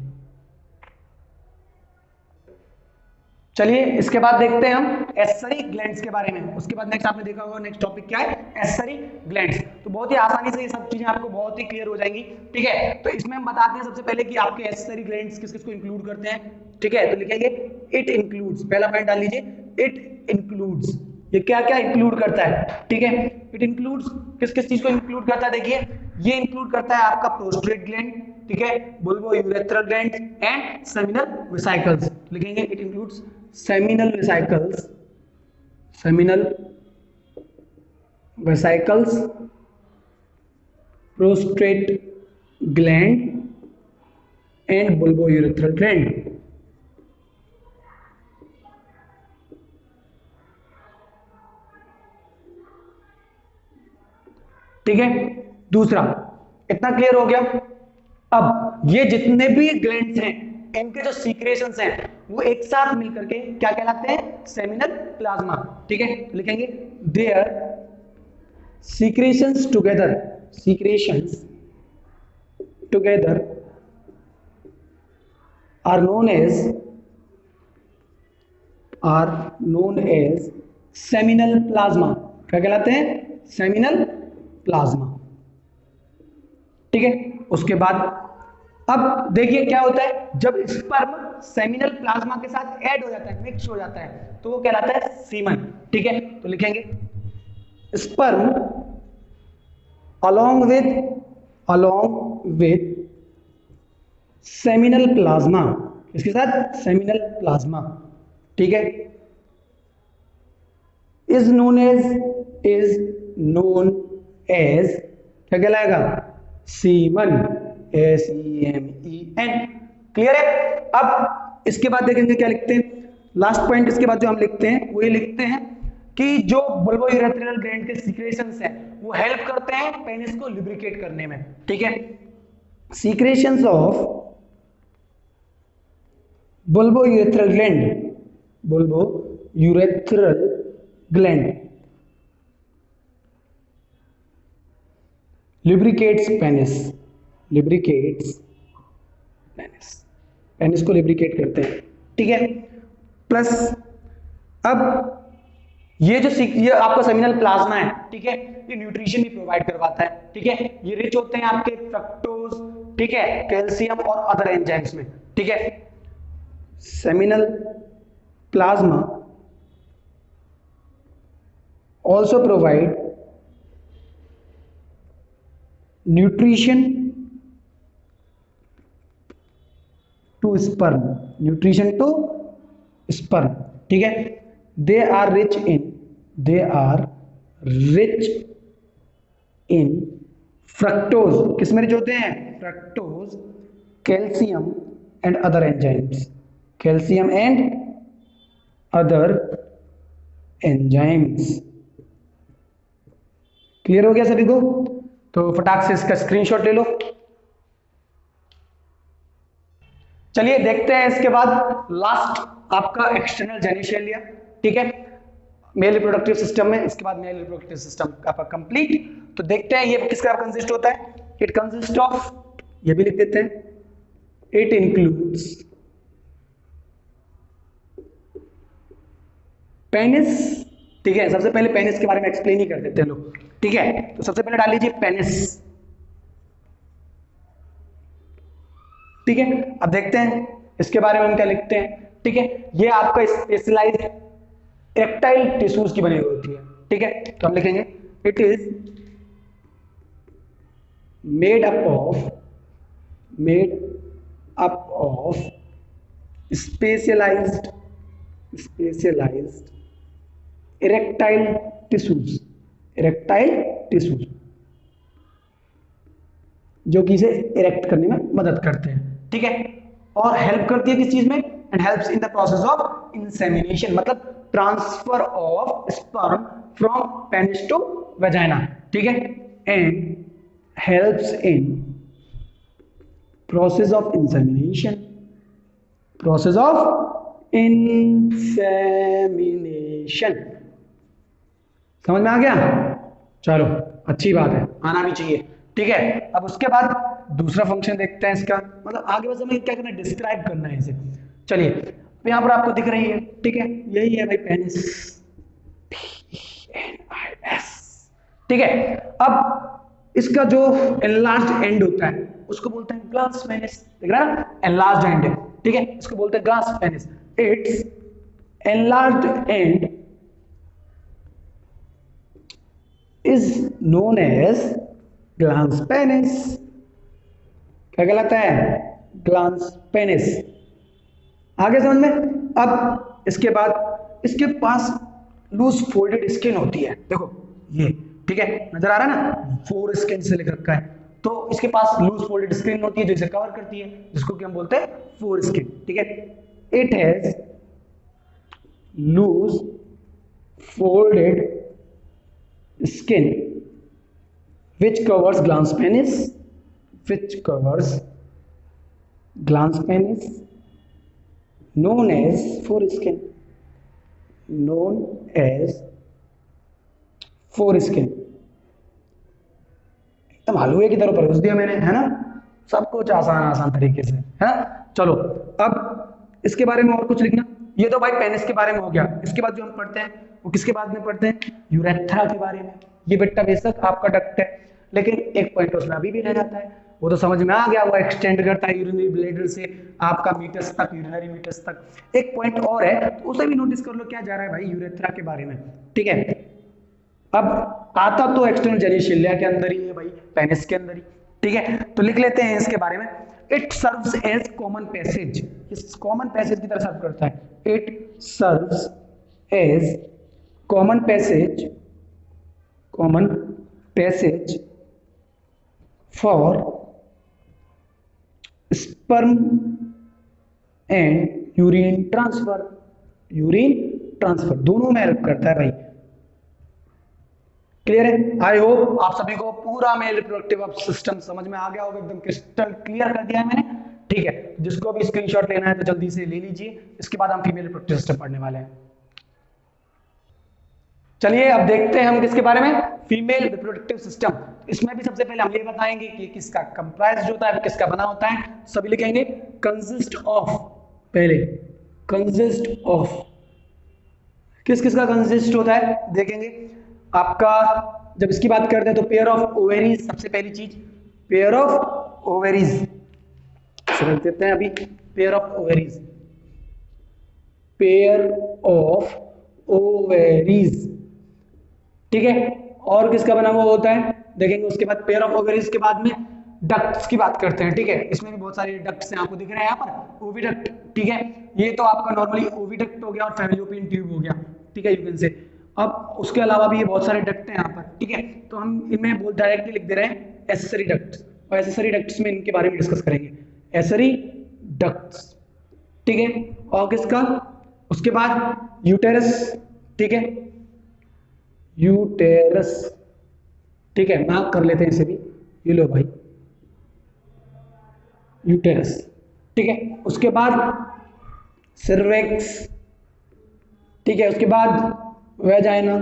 चलिए इसके बाद देखते हैं हम एसेसरी ग्लैंड्स के बारे में। उसके बाद नेक्स्ट आपने देखा होगा नेक्स्ट टॉपिक क्या है, एसेसरी ग्लैंड्स। तो बहुत ही आसानी से ये सब चीजें आपको बहुत ही क्लियर हो जाएंगी। ठीक है, तो इसमें हम बताते हैं सबसे पहले कि आपके एसेसरी ग्लैंड्स किस किस को इंक्लूड करते हैं। ठीक है, तो लिखेंगे इट इंक्लूड्स, पहला पॉइंट डाल लीजिए, इट इंक्लूड्स। ये क्या क्या इंक्लूड करता है। ठीक है, इट इंक्लूड्स किस किस चीज को इंक्लूड करता है, देखिए ये इंक्लूड करता है आपका प्रोस्टेट ग्लैंड, ठीक है, bulbourethral gland and seminal vesicles. लिखेंगे it includes seminal vesicles, prostate gland and bulbourethral gland। ठीक है, दूसरा इतना क्लियर हो गया। अब ये जितने भी ग्लैंड्स हैं इनके जो सीक्रेशंस हैं वो एक साथ मिलकर के क्या कहलाते हैं, सेमिनल प्लाज्मा। ठीक है, लिखेंगे their secretions together are known as seminal plasma. क्या कहलाते हैं, सेमिनल प्लाज्मा। ठीक है, उसके बाद अब देखिए क्या होता है, जब स्पर्म सेमिनल प्लाज्मा के साथ ऐड हो जाता है, मिक्स हो जाता है, तो वो कहलाता है सीमन। ठीक है, तो लिखेंगे sperm along with seminal plasma, इसके साथ सेमिनल प्लाज्मा। ठीक है, इज नोन एज क्या कहलाएगा, सीमन, SEMEN। क्लियर है। अब इसके बाद देखेंगे क्या लिखते हैं, लास्ट पॉइंट इसके बाद जो हम लिखते हैं वो ये लिखते हैं कि जो बुल्बोयूरेथ्रल ग्लैंड के सीक्रेशंस हैं वो हेल्प करते हैं पेनिस को लुब्रिकेट करने में। ठीक है, secretions of bulbourethral gland lubricates penis को lubricate करते हैं। ठीक है, प्लस अब ये आपका सेमिनल प्लाज्मा है, ठीक है, ये न्यूट्रिशन भी प्रोवाइड करवाता है। ठीक है, ये रिच होते हैं आपके फ्रक्टोज, ठीक है, कैल्शियम और अदर एंजाइम्स में। ठीक है, seminal plasma also provide nutrition to sperm, nutrition to sperm, ठीक है। They are rich in fructose, किसमें रिच होते हैं? Fructose, calcium and other enzymes, calcium and other enzymes. Clear हो गया सभी को? तो फटाक से इसका स्क्रीनशॉट ले लो। चलिए देखते हैं इसके बाद लास्ट आपका एक्सटर्नल जेनिशेलिया, ठीक है, मेल रिप्रोडक्टिव सिस्टम में। इसके बाद मेल रिप्रोडक्टिव सिस्टम आपका कंप्लीट। तो देखते हैं ये किसका कंसिस्ट होता है। इट कंसिस्ट ऑफ, ये भी लिख देते हैं, इट इंक्लूड्स पेनिस, ठीक है। सबसे पहले पेनिस के बारे में एक्सप्लेन ही कर देते हैं लोग, ठीक है। तो सबसे पहले डाल लीजिए पेनिस, ठीक है। अब देखते हैं इसके बारे में हम क्या लिखते हैं, ठीक है। ये आपका स्पेशलाइज्ड इरेक्टाइल टिश्यूज की बनी हुई होती है, ठीक है। तो हम लिखेंगे it is made up of specialised erectile tissues जो कि इसे इरेक्ट करने में मदद करते हैं, ठीक है। और हेल्प करती है किस चीज में? And helps in the process of insemination, मतलब transfer of sperm from penis to vagina, ठीक है। And helps in process of insemination, समझ में आ गया? चलो अच्छी बात है, आना भी चाहिए, ठीक है। अब उसके बाद दूसरा फंक्शन देखते हैं इसका, मतलब आगे बस हमें क्या करना है, डिस्क्राइब करना है इसे। चलिए अब यहाँ पर आपको दिख रही है, ठीक है, यही है भाई पेनिस, PENIS, ठीक है। अब इसका जो एनलार्ज्ड एंड होता है उसको बोलते हैं ग्लास पेनिस, देख रहा है, एनलार्ज्ड एंड है, ठीक है, इसको बोलते हैं glass penis. It's enlarged and is known as glans penis। क्या कहलाता है? Glans penis. आगे समझ में? अब इसके बाद इसके पास लूज फोल्डेड स्किन होती है, देखो ये, ठीक है, नजर आ रहा है ना, फोर स्किन से लिख रखा है। तो इसके पास लूज फोल्डेड स्किन होती है जो इसे कवर करती है, जिसको कि हम बोलते हैं फोर स्किन, ठीक है। It has loose folded skin which covers glans penis known as foreskin, एकदम हलवे की तरह परोस दिया मैंने, है ना, सब कुछ आसान तरीके से, है ना। चलो अब इसके बारे में और कुछ लिखना। ये तो भाई पेनिस के बारे में हो गया। इसके बाद जो हम पढ़ते हैं वो किसके बाद में पढ़ते हैं? यूरेथ्रा के बारे में। ये बेटा बेशक आपका डक्ट है, लेकिन एक पॉइंट उसमें अभी भी रह जाता है, वो तो समझ में आ गया, वो एक्सटेंड करता है यूरिनरी ब्लैडर से आपका मीटस तक, यूरिनरी मीटस तक। एक पॉइंट और है, तो उसे भी नोटिस कर लो, क्या जा रहा है भाई यूरेथ्रा के बारे में, ठीक है। अब आता तो एक्सटर्नल जेनिशिलिया के अंदर ही है भाई, पेनिस के अंदर ही, ठीक है। तो लिख लेते हैं इसके बारे में। It serves as common passage, इस कॉमन पैसेज की तरह सर्व करता है। It serves as common passage for sperm and urine transfer, दोनों में हेल्प करता है भाई। क्लियर है? आई होप आप सभी को पूरा मेल रिप्रोडक्टिव सिस्टम समझ में आ गया होगा, एकदम क्रिस्टल क्लियर कर दिया है मैंने, ठीक है। जिसको भी स्क्रीनशॉट लेना है तो जल्दी से ले लीजिए। इसके बाद हम फीमेल रिप्रोडक्टिव सिस्टम पढ़ने वाले हैं। चलिए अब देखते हैं हम किसके बारे में, फीमेल रिप्रोडक्टिव सिस्टम। इसमें भी सबसे पहले हम ये बताएंगे कि किसका कंप्राइज्ड होता है, किसका बना होता है। सभी लिखेंगे कंसिस्ट ऑफ, पहले कंसिस्ट ऑफ, किस का कंसिस्ट होता है देखेंगे। आपका जब इसकी बात करते हैं तो पेयर ऑफ ओवेरीज, सबसे पहली चीज पेयर ऑफ ओवेरीज समझ देते हैं अभी। पेयर ऑफ ओवेरीज, ठीक है। और किसका बना हुआ होता है देखेंगे उसके बाद। पेयर ऑफ ओवेरीज के बाद में डक्ट्स की बात करते हैं, ठीक है। इसमें भी बहुत सारे डक्ट्स हैं, आपको दिख रहे हैं यहाँ पर ओविडक्ट, ठीक है। ये तो आपका नॉर्मली ओविडक्ट हो गया और फैलोपियन ट्यूब हो गया, ठीक है, यू कैन से। अब उसके अलावा भी ये बहुत सारे डक्ट हैं यहाँ पर, ठीक है। तो हम इनमें बहुत डायरेक्टली लिख दे रहे हैं एसेसरी डक्ट्स, और एसेसरी डक्ट्स में इनके बारे में डिस्कस करेंगे, एसेसरी डक्ट्स, ठीक है। और किसका, उसके बाद यूटेरस, ठीक है, यूटेरस, ठीक है, मार्क कर लेते हैं इसे भी, ये लो भाई यूटेरस, ठीक है। उसके बाद सर्वेक्स, ठीक है। उसके बाद वेजाइना,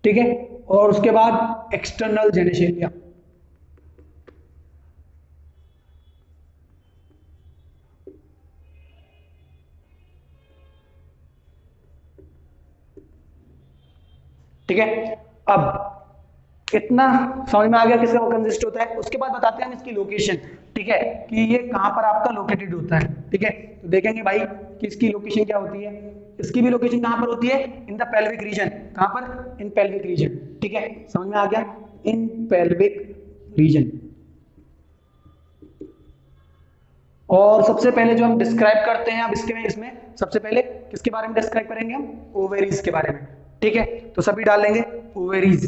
ठीक है। और उसके बाद एक्सटर्नल जेनिसेलिया, ठीक है। अब इतना समझ में आ गया किसका कंसिस्ट होता है। उसके बाद बताते हैं हम इसकी लोकेशन, ठीक है, कि ये कहां पर आपका लोकेटेड होता है, ठीक है। तो देखेंगे भाई कि इसकी लोकेशन क्या होती है। इसकी भी लोकेशन कहां पर होती है, इन द पेल्विक रीजन, कहां पर, इन पेल्विक रीजन, ठीक है, समझ में आ गया, इन पेल्विक रीजन। और सबसे पहले जो हम डिस्क्राइब करते हैं अब इसमें सबसे पहले किसके बारे में डिस्क्राइब करेंगे हम, ओवेरीज के बारे में, ठीक है। तो सभी डाल लेंगे ओवेरीज,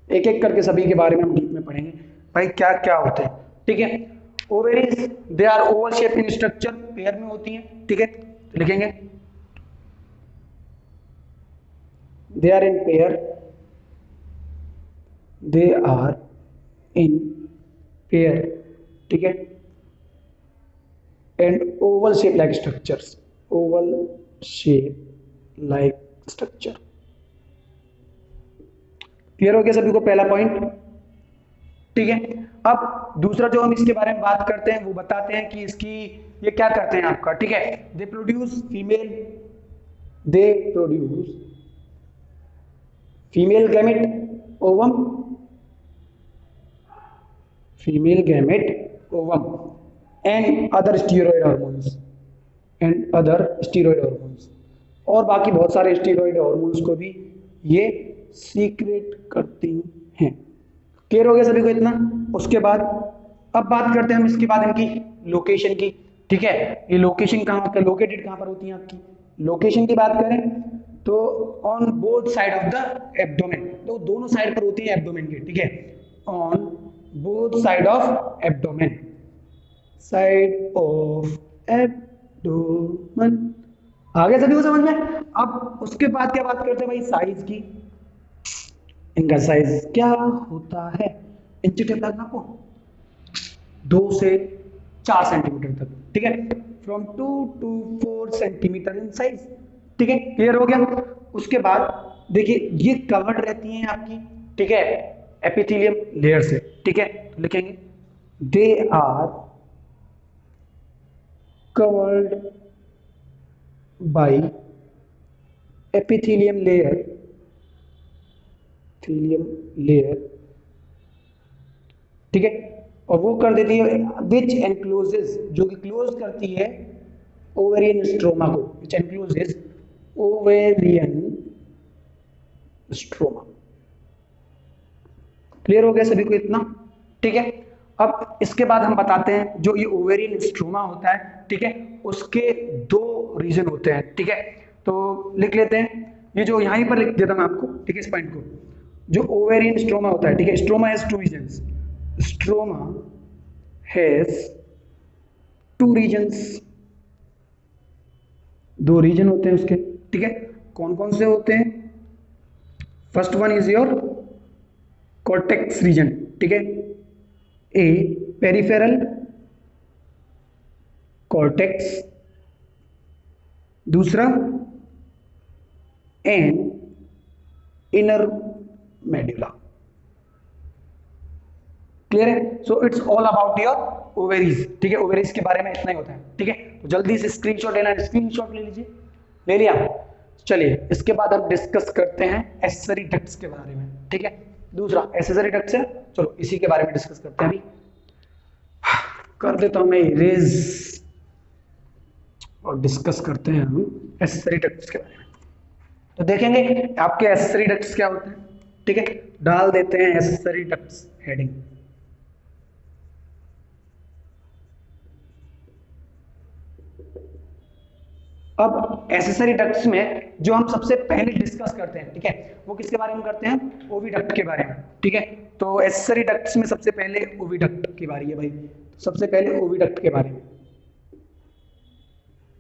एक एक करके सभी के बारे में हम डीप में पढ़ेंगे भाई क्या क्या होते हैं, ठीक है। Ovaries they are oval shape in structure, pair में होती हैं, ठीक है। तो लिखेंगे they are in pair, they are in pair, ठीक है, and oval shape like structures, oval shape like structure. Clear हो गया सभी को पहला पॉइंट, ठीक है। अब दूसरा जो हम इसके बारे में बात करते हैं वो बताते हैं कि इसकी ये क्या करते हैं आपका, ठीक है। They produce female, they produce female gamete ovum, female gamete ovum and other steroid hormones, and other steroid hormones, और बाकी बहुत सारे स्टीरॉयड हार्मोन्स को भी ये सीक्रेट करती हैं। क्लियर हो गया सभी को इतना। उसके बाद अब बात करते हैं हम इसके बाद इनकी लोकेशन की, ठीक है। ये लोकेशन कहाँ पर, लोकेटेड कहाँ पर होती है आपकी, लोकेशन की बात करें तो on both side of the abdomen, तो दोनों साइड पर होती है एब्डोमेन के, ठीक है, on both side of abdomen, side of abdomen. आ गया सभी को समझ में। अब उसके बाद क्या बात करते हैं भाई, साइज की। इनका साइज क्या होता है, इंची टेप लगना को 2 से 4 सेंटीमीटर तक, ठीक है, from 2 to 4 centimetre in size, ठीक है। क्लियर हो गया। उसके बाद देखिए ये कवर्ड रहती हैं आपकी, ठीक है, एपिथेलियम लेयर से, ठीक है। तो लिखेंगे they are covered by epithelium layer, epithelium layer, ठीक है। और वो कर देती है विच एनक्लोजेस, जो कि क्लोज करती है ओवेरियन स्ट्रोमा को, विच एनक्लोजेस ओवेरियन स्ट्रोमा। क्लियर हो गया सभी को इतना, ठीक है। अब इसके बाद हम बताते हैं जो ये ओवेरियन स्ट्रोमा होता है, ठीक है, उसके 2 रीजन होते हैं, ठीक है। तो लिख लेते हैं, ये जो यहीं पर लिख देता हूं आपको, ठीक है, इस पॉइंट को, जो ओवेरियन स्ट्रोमा होता है, ठीक है, stroma has 2 regions, stroma has 2 regions, 2 region होते हैं उसके, ठीक है। कौन कौन से होते हैं, first one is your cortex region, ठीक है, ए पेरिफेरल कॉर्टेक्स, दूसरा एंड इनर मेडुला। क्लियर है। So it's all about your ovaries, ठीक है, ओवेरीज के बारे में इतना ही होता है, ठीक है। तो जल्दी से स्क्रीनशॉट लेना, स्क्रीनशॉट ले लीजिए, ले लिया। चलिए इसके बाद हम डिस्कस करते हैं एसेसरी डक्ट्स के बारे में, ठीक है। दूसरा एसेसरी डक्ट्स है, चलो इसी के बारे में डिस्कस करते हैं। अभी कर देता हूं मैं इरेज और डिस्कस करते हैं हम एसेसरी डक्ट्स के बारे में। तो देखेंगे आपके एसेसरी डक्ट्स क्या होते हैं, ठीक है, डाल देते हैं एक्सेसरी डक्ट्स हेडिंग। अब एक्सेसरी डक्ट्स में जो हम सबसे पहले डिस्कस करते हैं, ठीक है, वो किसके बारे में करते हैं? ओविडक्ट के बारे में, ठीक है। तो एक्सेसरी डक्ट्स में सबसे पहले ओविडक्ट की बारी है भाई। तो सबसे पहले ओविडक्ट के बारे में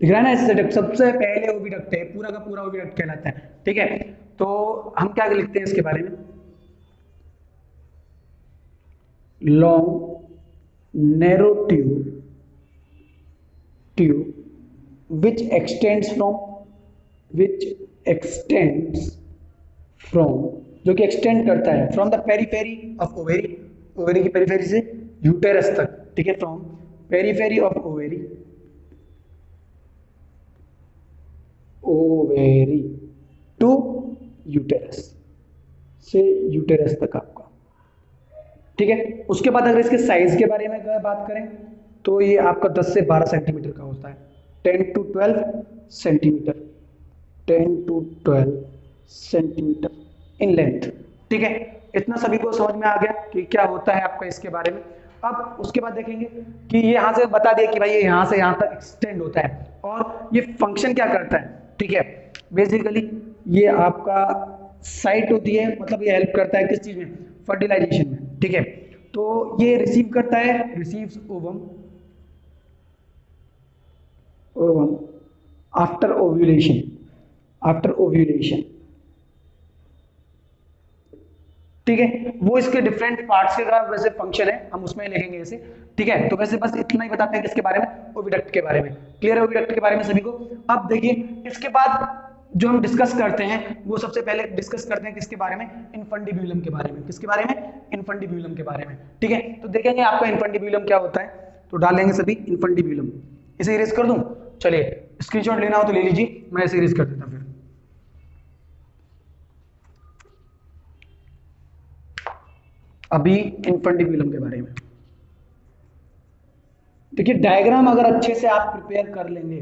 दिख रहा है ना, एक्सेसरी डक्ट सबसे पहले ओविडक्ट है, पूरा का पूरा ओविडक्ट कहलाता है, ठीक है। तो हम क्या लिखते हैं इसके बारे में? Long narrow tube which extends from जो कि एक्सटेंड करता है from the periphery of ovary, ovary की पेरीफेरी से यूटेरस तक, ठीक है, from periphery of ovary to uterus, से यूटेरस तक आपका, ठीक है। उसके बाद अगर इसके साइज के बारे में बात करें तो ये आपका 10 से 12 सेंटीमीटर का होता है, 10 to 12 centimetre, 10 to 12 centimetre in length, ठीक है। इतना सभी को समझ में आ गया कि क्या होता है आपका इसके बारे में। अब उसके बाद देखेंगे कि ये यहाँ से बता दिया कि भाई ये यहाँ से यहाँ तक एक्सटेंड होता है, और ये फंक्शन क्या करता है, ठीक है। बेसिकली ये आपका साइट होती है, मतलब ये हेल्प करता है किस चीज में? फर्टिलाइजेशन में, ठीक है। तो ये रिसीव करता है, रिसीव्स ओवम आफ्टर ओव्यूलेशन, ठीक है। वो इसके डिफरेंट पार्ट्स के वैसे फंक्शन है, हम उसमें लिखेंगे ऐसे, ठीक है। तो वैसे बस इतना ही बताते हैं किसके बारे में? ओविडक्ट के बारे में। क्लियर है ओविडक्ट के बारे में सभी को? अब देखिए इसके बाद जो हम डिस्कस करते हैं वो सबसे पहले डिस्कस करते हैं किसके बारे में? इनफंडिब्यूलम के बारे में। किसके बारे में? इनफंडिब्यूलम के बारे में, ठीक है। तो देखेंगे आपका इनफंडिब्यूलम क्या होता है, तो डालेंगे सभी इनफंडिब्यूलम। इसे इरेज कर दूं? चलिए स्क्रीनशॉट लेना हो तो ले लीजिए, मैं इसे इरेज कर देता हूं। फिर अभी इनफंडिब्यूलम के बारे में देखिए, डायग्राम अगर अच्छे से आप प्रिपेयर कर लेंगे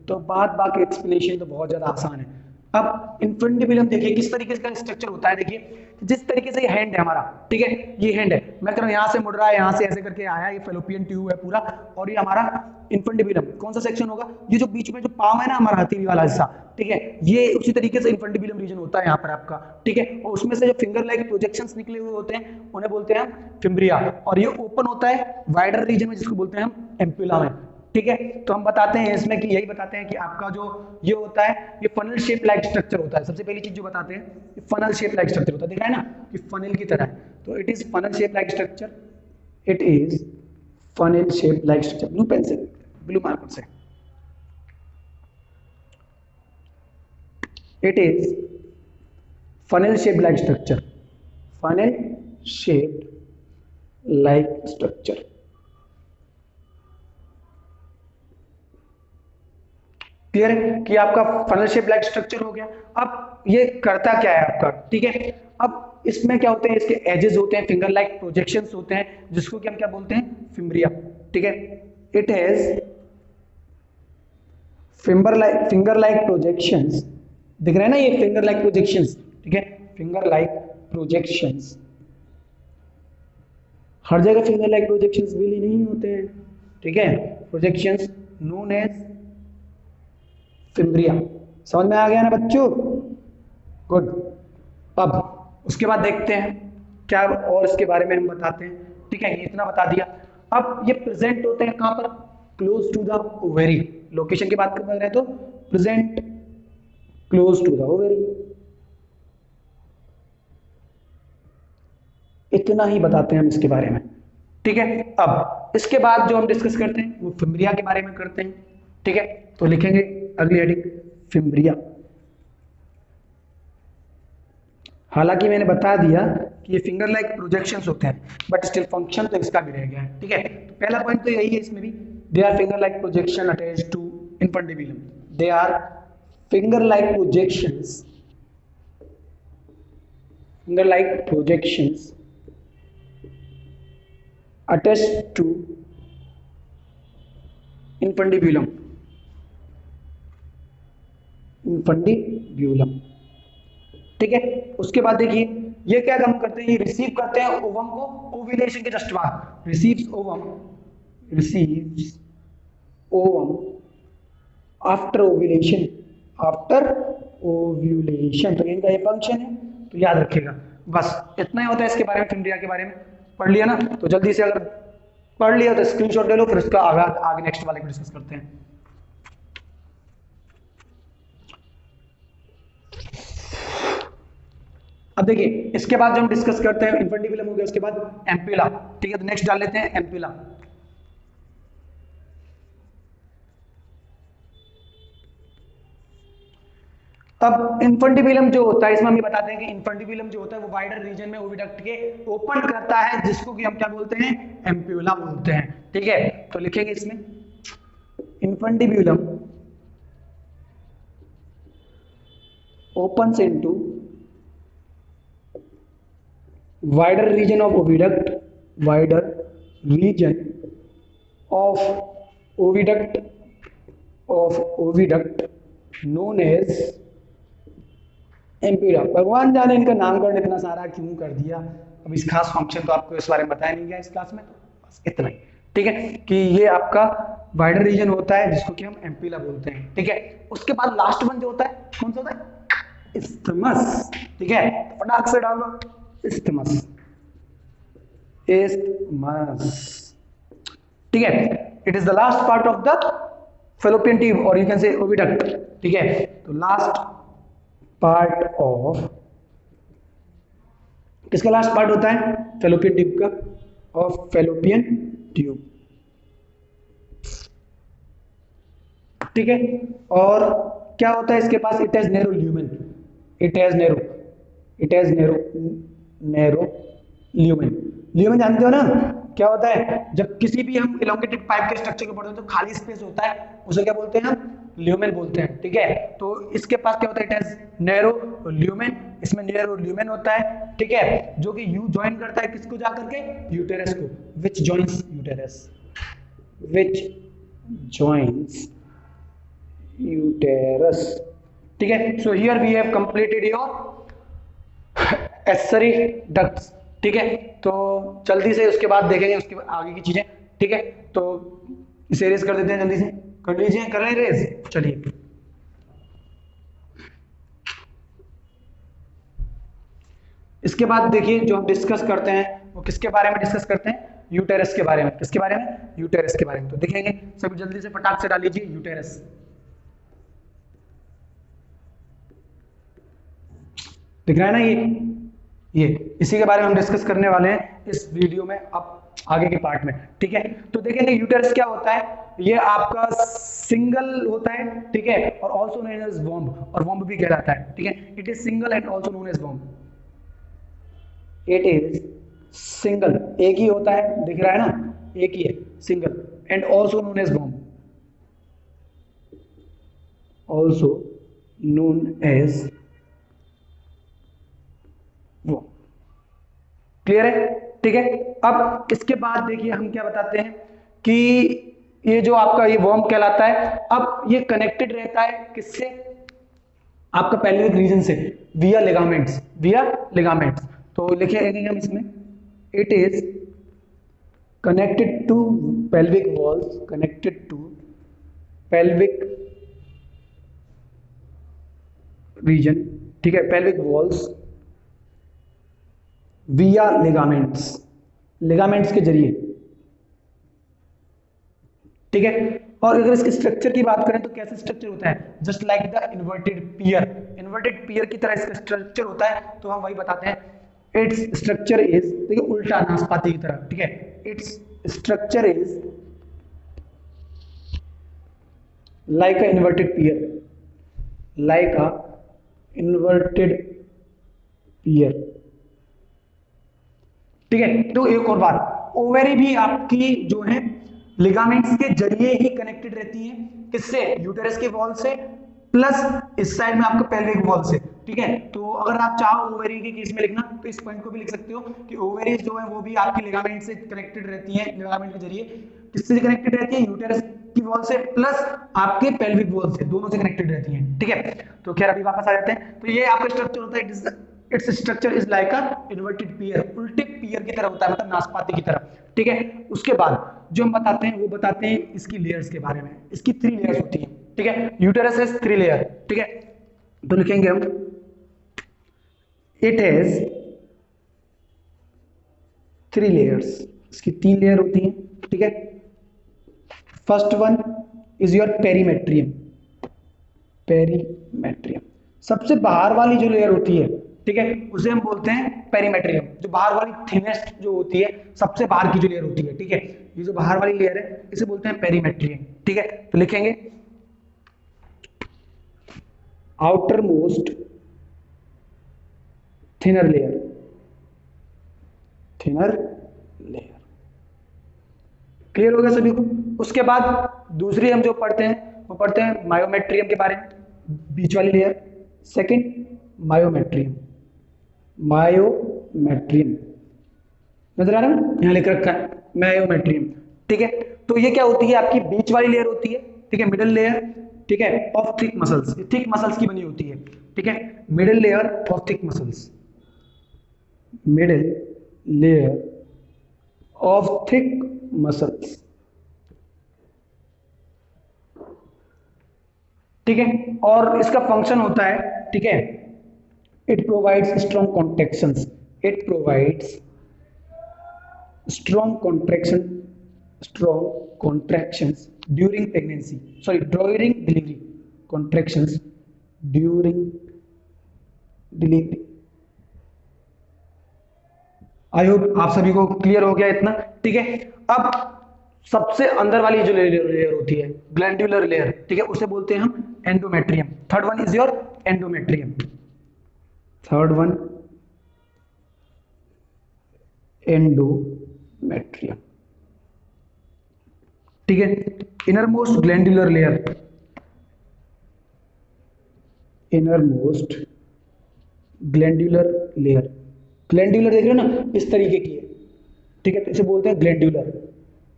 तो बाकी एक्सप्लेनेशन तो बहुत ज्यादा आसान है। अब इनफंडिब्यूलम देखिए किस तरीके का स्ट्रक्चर होता है। देखिए जिस तरीके से ये हैंड है हमारा, ठीक है, ये हैंड है, मैं कह रहा हूं यहां से मुड़ रहा है, यहां से ऐसे करके आया, ये फेलोपियन ट्यूब है पूरा, और ये हमारा इनफंडिब्यूलम कौन सा सेक्शन होगा? ये जो बीच में जो पाम है ना हमारा हथेली वाला हिस्सा, ठीक है, ये उसी तरीके से इनफंडिब्यूलम रीजन होता है यहाँ पर आपका, ठीक है। और उसमें से जो फिंगर लाइक प्रोजेक्शंस निकले हुए होते हैं उन्हें बोलते हैं फिम्ब्रिया, और ये ओपन होता है वाइडर रीजन में जिसको बोलते हैं हम एम्पुला में, ठीक है। तो हम बताते हैं इसमें कि यही बताते हैं कि आपका जो ये होता है ये फनल शेप लाइक स्ट्रक्चर होता है। सबसे पहली चीज जो बताते हैं ये फनल शेप लाइक स्ट्रक्चर होता है, दिख रहा है ना कि फनल की तरह है, तो it is funnel shape like structure, it is funnel shape like structure. Blue pen से, ब्लू मार्कर से, it is funnel shape like structure, funnel shape like structure, clear है कि आपका फनल शेप लाइक स्ट्रक्चर हो गया। अब ये करता क्या है आपका, ठीक है। अब इसमें क्या होते हैं, इसके एजेस होते हैं, फिंगर लाइक प्रोजेक्शंस होते हैं, जिसको कि हम क्या बोलते हैं? फिम्ब्रिया, ठीक है। It has finger like projections, दिख रहे हैं ना ये फिंगर लाइक प्रोजेक्शंस, ठीक है, फिंगर लाइक प्रोजेक्शंस। हर जगह फिंगर लाइक प्रोजेक्शंस भी नहीं होते हैं, ठीक है, प्रोजेक्शंस नोन एज फिम्ब्रिया। समझ में आ गया ना बच्चों? गुड। अब उसके बाद देखते हैं क्या और इसके बारे में हम बताते हैं, ठीक है, ये इतना बता दिया। अब ये प्रेजेंट होते हैं कहां पर? Close to the ovary. Location की बात कर रहे हैं तो present close to the ovary. इतना ही बताते हैं हम इसके बारे में, ठीक है। अब इसके बाद जो हम डिस्कस करते हैं वो फिम्ब्रिया के बारे में करते हैं, ठीक है। तो लिखेंगे अगली हेडिंग फिम्ब्रिया। हालांकि मैंने बता दिया कि ये फिंगर लाइक प्रोजेक्शंस होते हैं, बट स्टिल फंक्शन तो इसका भी रह गया है, ठीक है। तो पहला पॉइंट तो यही है इसमें भी, they are finger like projection attached to infundibulum, they are finger like projections, finger like projections attached to infundibulum, ठीक है। उसके बाद देखिए ये क्या काम करते हैं, ये रिसीव करते हैं ओवम को ओव्यूलेशन के जस्ट बाद, रिसीव्स ओवम आफ्टर ओव्यूलेशन, तो इनका ये फंक्शन है, तो याद रखिएगा। बस इतना ही होता है इसके बारे में, फिम्ब्रिया के बारे में पढ़ लिया ना, तो जल्दी से अगर पढ़ लिया तो स्क्रीनशॉट ले लो, फिर उसका आगे नेक्स्ट वाले को डिस्कस करते हैं। अब देखिए इसके बाद जो हम डिस्कस करते हैं इन्फंटिबुलम हो गया, उसके बाद एम्पुला, ठीक है, तो नेक्स्ट डाल लेते हैं एम्पुला। अब इन्फंटिबुलम जो होता है, इसमें हम ये बताते हैं कि इन्फंटिबुलम जो होता है वो वाइडर रीजन में ओविडक्ट के ओपन करता है, जिसको कि हम क्या बोलते हैं, एम्पुला बोलते हैं, ठीक है। तो लिखेंगे इसमें इन्फंटिबुलम opens into wider region of oviduct, wider region of oviduct known as ampulla. भगवान जाने इनका नामकरण इतना सारा क्यों कर दिया, अब इस खास फंक्शन तो आपको इस बारे में बताया नहीं गया इस क्लास में, तो बस इतना ही, ठीक है, कि ये आपका वाइडर रीजन होता है जिसको कि हम एम्पुला बोलते हैं, ठीक है। उसके बाद लास्ट वन जो होता है कौन सा होता है, इस्थमस, ठीक है, फटाक से डालो इस्थमस, ठीक है। It is the last part of the fallopian tube और यू कैन से ओविडक्ट, ठीक है। तो लास्ट पार्ट ऑफ, किसका लास्ट पार्ट होता है, फैलोपियन ट्यूब का, ऑफ फैलोपियन ट्यूब, ठीक है। और क्या होता है इसके पास, it has narrow lumen, narrow lumen जानते हो ना क्या होता है, जब किसी भी हम इलोंगेटेड पाइप के स्ट्रक्चर को पढ़ते हैं तो खाली स्पेस होता है, उसे क्या बोलते हैं हम, ल्यूमेन बोलते हैं, ठीक है। तो इसके पास क्या होता है, इट हैज नैरो ल्यूमेन, इसमें नैरो ल्यूमेन होता है, ठीक है, जो कि यू ज्वाइन करता है किसको जाकर के, यूटेरस को, विच जॉइंस यूटेरस, ठीक है। So here we have completed your accessory ducts, ठीक है। तो जल्दी से उसके बाद देखेंगे उसके आगे की चीजें, ठीक है। तो इसे रेज कर देते हैं, जल्दी से कर लीजिए, कर रहे हैं रेज, चलिए। इसके बाद देखिए जो हम डिस्कस करते हैं वो किसके बारे में डिस्कस करते हैं, यूटेरस के बारे में। किसके बारे में, यूटेरस के बारे में। तो देखेंगे सभी जल्दी से फटाक से डाल लीजिए यूटेरस, दिख रहा है ना, ये इसी के बारे में हम डिस्कस करने वाले हैं इस वीडियो में, अब आगे के पार्ट में, ठीक है। तो देखेंगे यूटेरस क्या होता है, ये आपका सिंगल होता है, ठीक है, और ऑल्सो नोन एज वॉम्ब, और वॉम्ब भी कहलाता है, ठीक है। It is single and also known as womb, it is single, एक ही होता है, दिख रहा है ना, एक ही है, single, and also known as womb, also known as वो, क्लियर है, ठीक है। अब इसके बाद देखिए हम क्या बताते हैं कि ये जो आपका ये वर्म कहलाता है, अब ये कनेक्टेड रहता है किससे, आपका पेल्विक रीजन से, विया लिगामेंट्स, तो लिखेंगे हम इसमें, it is connected to pelvic walls, region, ठीक है, पेल्विक वॉल्स विया लिगामेंट्स के जरिए, ठीक है। और अगर इसके स्ट्रक्चर की बात करें तो कैसे स्ट्रक्चर होता है, जस्ट लाइक द इन्वर्टेड पियर की तरह इसका स्ट्रक्चर होता है, तो हम वही बताते हैं, इट्स स्ट्रक्चर इज, देखिए उल्टा नाशपाती की तरह, ठीक है, its structure is like a inverted pear, ठीक है। तो एक और बात, ओवेरी भी आपकी जो है लिगामेंट्स के जरिए ही कनेक्टेड रहती है, किससे, यूटेरस के वॉल से, प्लस इस साइड में आपका पेल्विक वॉल से, ठीक है। तो अगर आप चाहो ओवेरी के केस में लिखना तो इस पॉइंट को भी लिख सकते हो कि ओवेरीज जो है वो भी आपकी लिगामेंट से कनेक्टेड रहती है, लिगामेंट के जरिए किससे कनेक्टेड रहती है, यूटेरस की वॉल से प्लस आपके पेल्विक वॉल से, दोनों से कनेक्टेड रहती है, ठीक है। तो खैर अभी वापस आ जाते हैं, तो ये आपका स्ट्रक्चर होता है, its structure is like a inverted pear, उल्टे पियर की तरह होता है, मतलब नाशपाती की तरह, ठीक है। उसके बाद जो हम बताते हैं वो बताते हैं इसकी लेयर्स के बारे में। इसकी 3 लेयर्स होती हैं, ठीक है। यूटेरस इज 3 लेयर, ठीक है। तो लिखेंगे हम इट हैज 3 लेयर्स, इसकी 3 लेयर होती हैं, ठीक है। First one is your perimetrium, perimetrium सबसे बाहर वाली जो लेयर होती है, ठीक है, उसे हम बोलते हैं पेरीमेट्रियम। जो बाहर वाली थिनेस्ट जो होती है, सबसे बाहर की जो लेयर होती है, ठीक है, ये जो बाहर वाली लेयर है इसे बोलते हैं पेरीमेट्रियम, ठीक है। तो लिखेंगे outer most thinner layer, thinner layer, clear हो गया सभी को। उसके बाद दूसरी हम जो पढ़ते हैं वो पढ़ते हैं मायोमेट्रियम के बारे में, बीच वाली लेयर। सेकंड मायोमेट्रियम, मायोमेट्रियम नजर आ रहा है, यहां लिख रखा है मायोमेट्रियम, ठीक है। तो ये क्या होती है, आपकी बीच वाली लेयर होती है, ठीक है, मिडिल लेयर, ठीक है, of thick muscles, thick muscles की बनी होती है, ठीक है। Middle layer of thick muscles, middle layer of thick muscles, ठीक है। और इसका फंक्शन होता है, ठीक है, it provides strong contractions, it provides strong contraction, strong contractions during pregnancy, sorry during delivery, contractions during delivery. I hope आप सभी को क्लियर हो गया इतना, ठीक है। अब सबसे अंदर वाली जो लेयर होती है, ग्लैंडुलर लेयर, ठीक है, उसे बोलते हैं हम endometrium. Third one is your endometrium, third one endometrium, ठीक है। Inner most glandular layer, inner most glandular layer, glandular देख रहे हो ना, इस तरीके की है, ठीक है, तो इसे बोलते हैं glandular,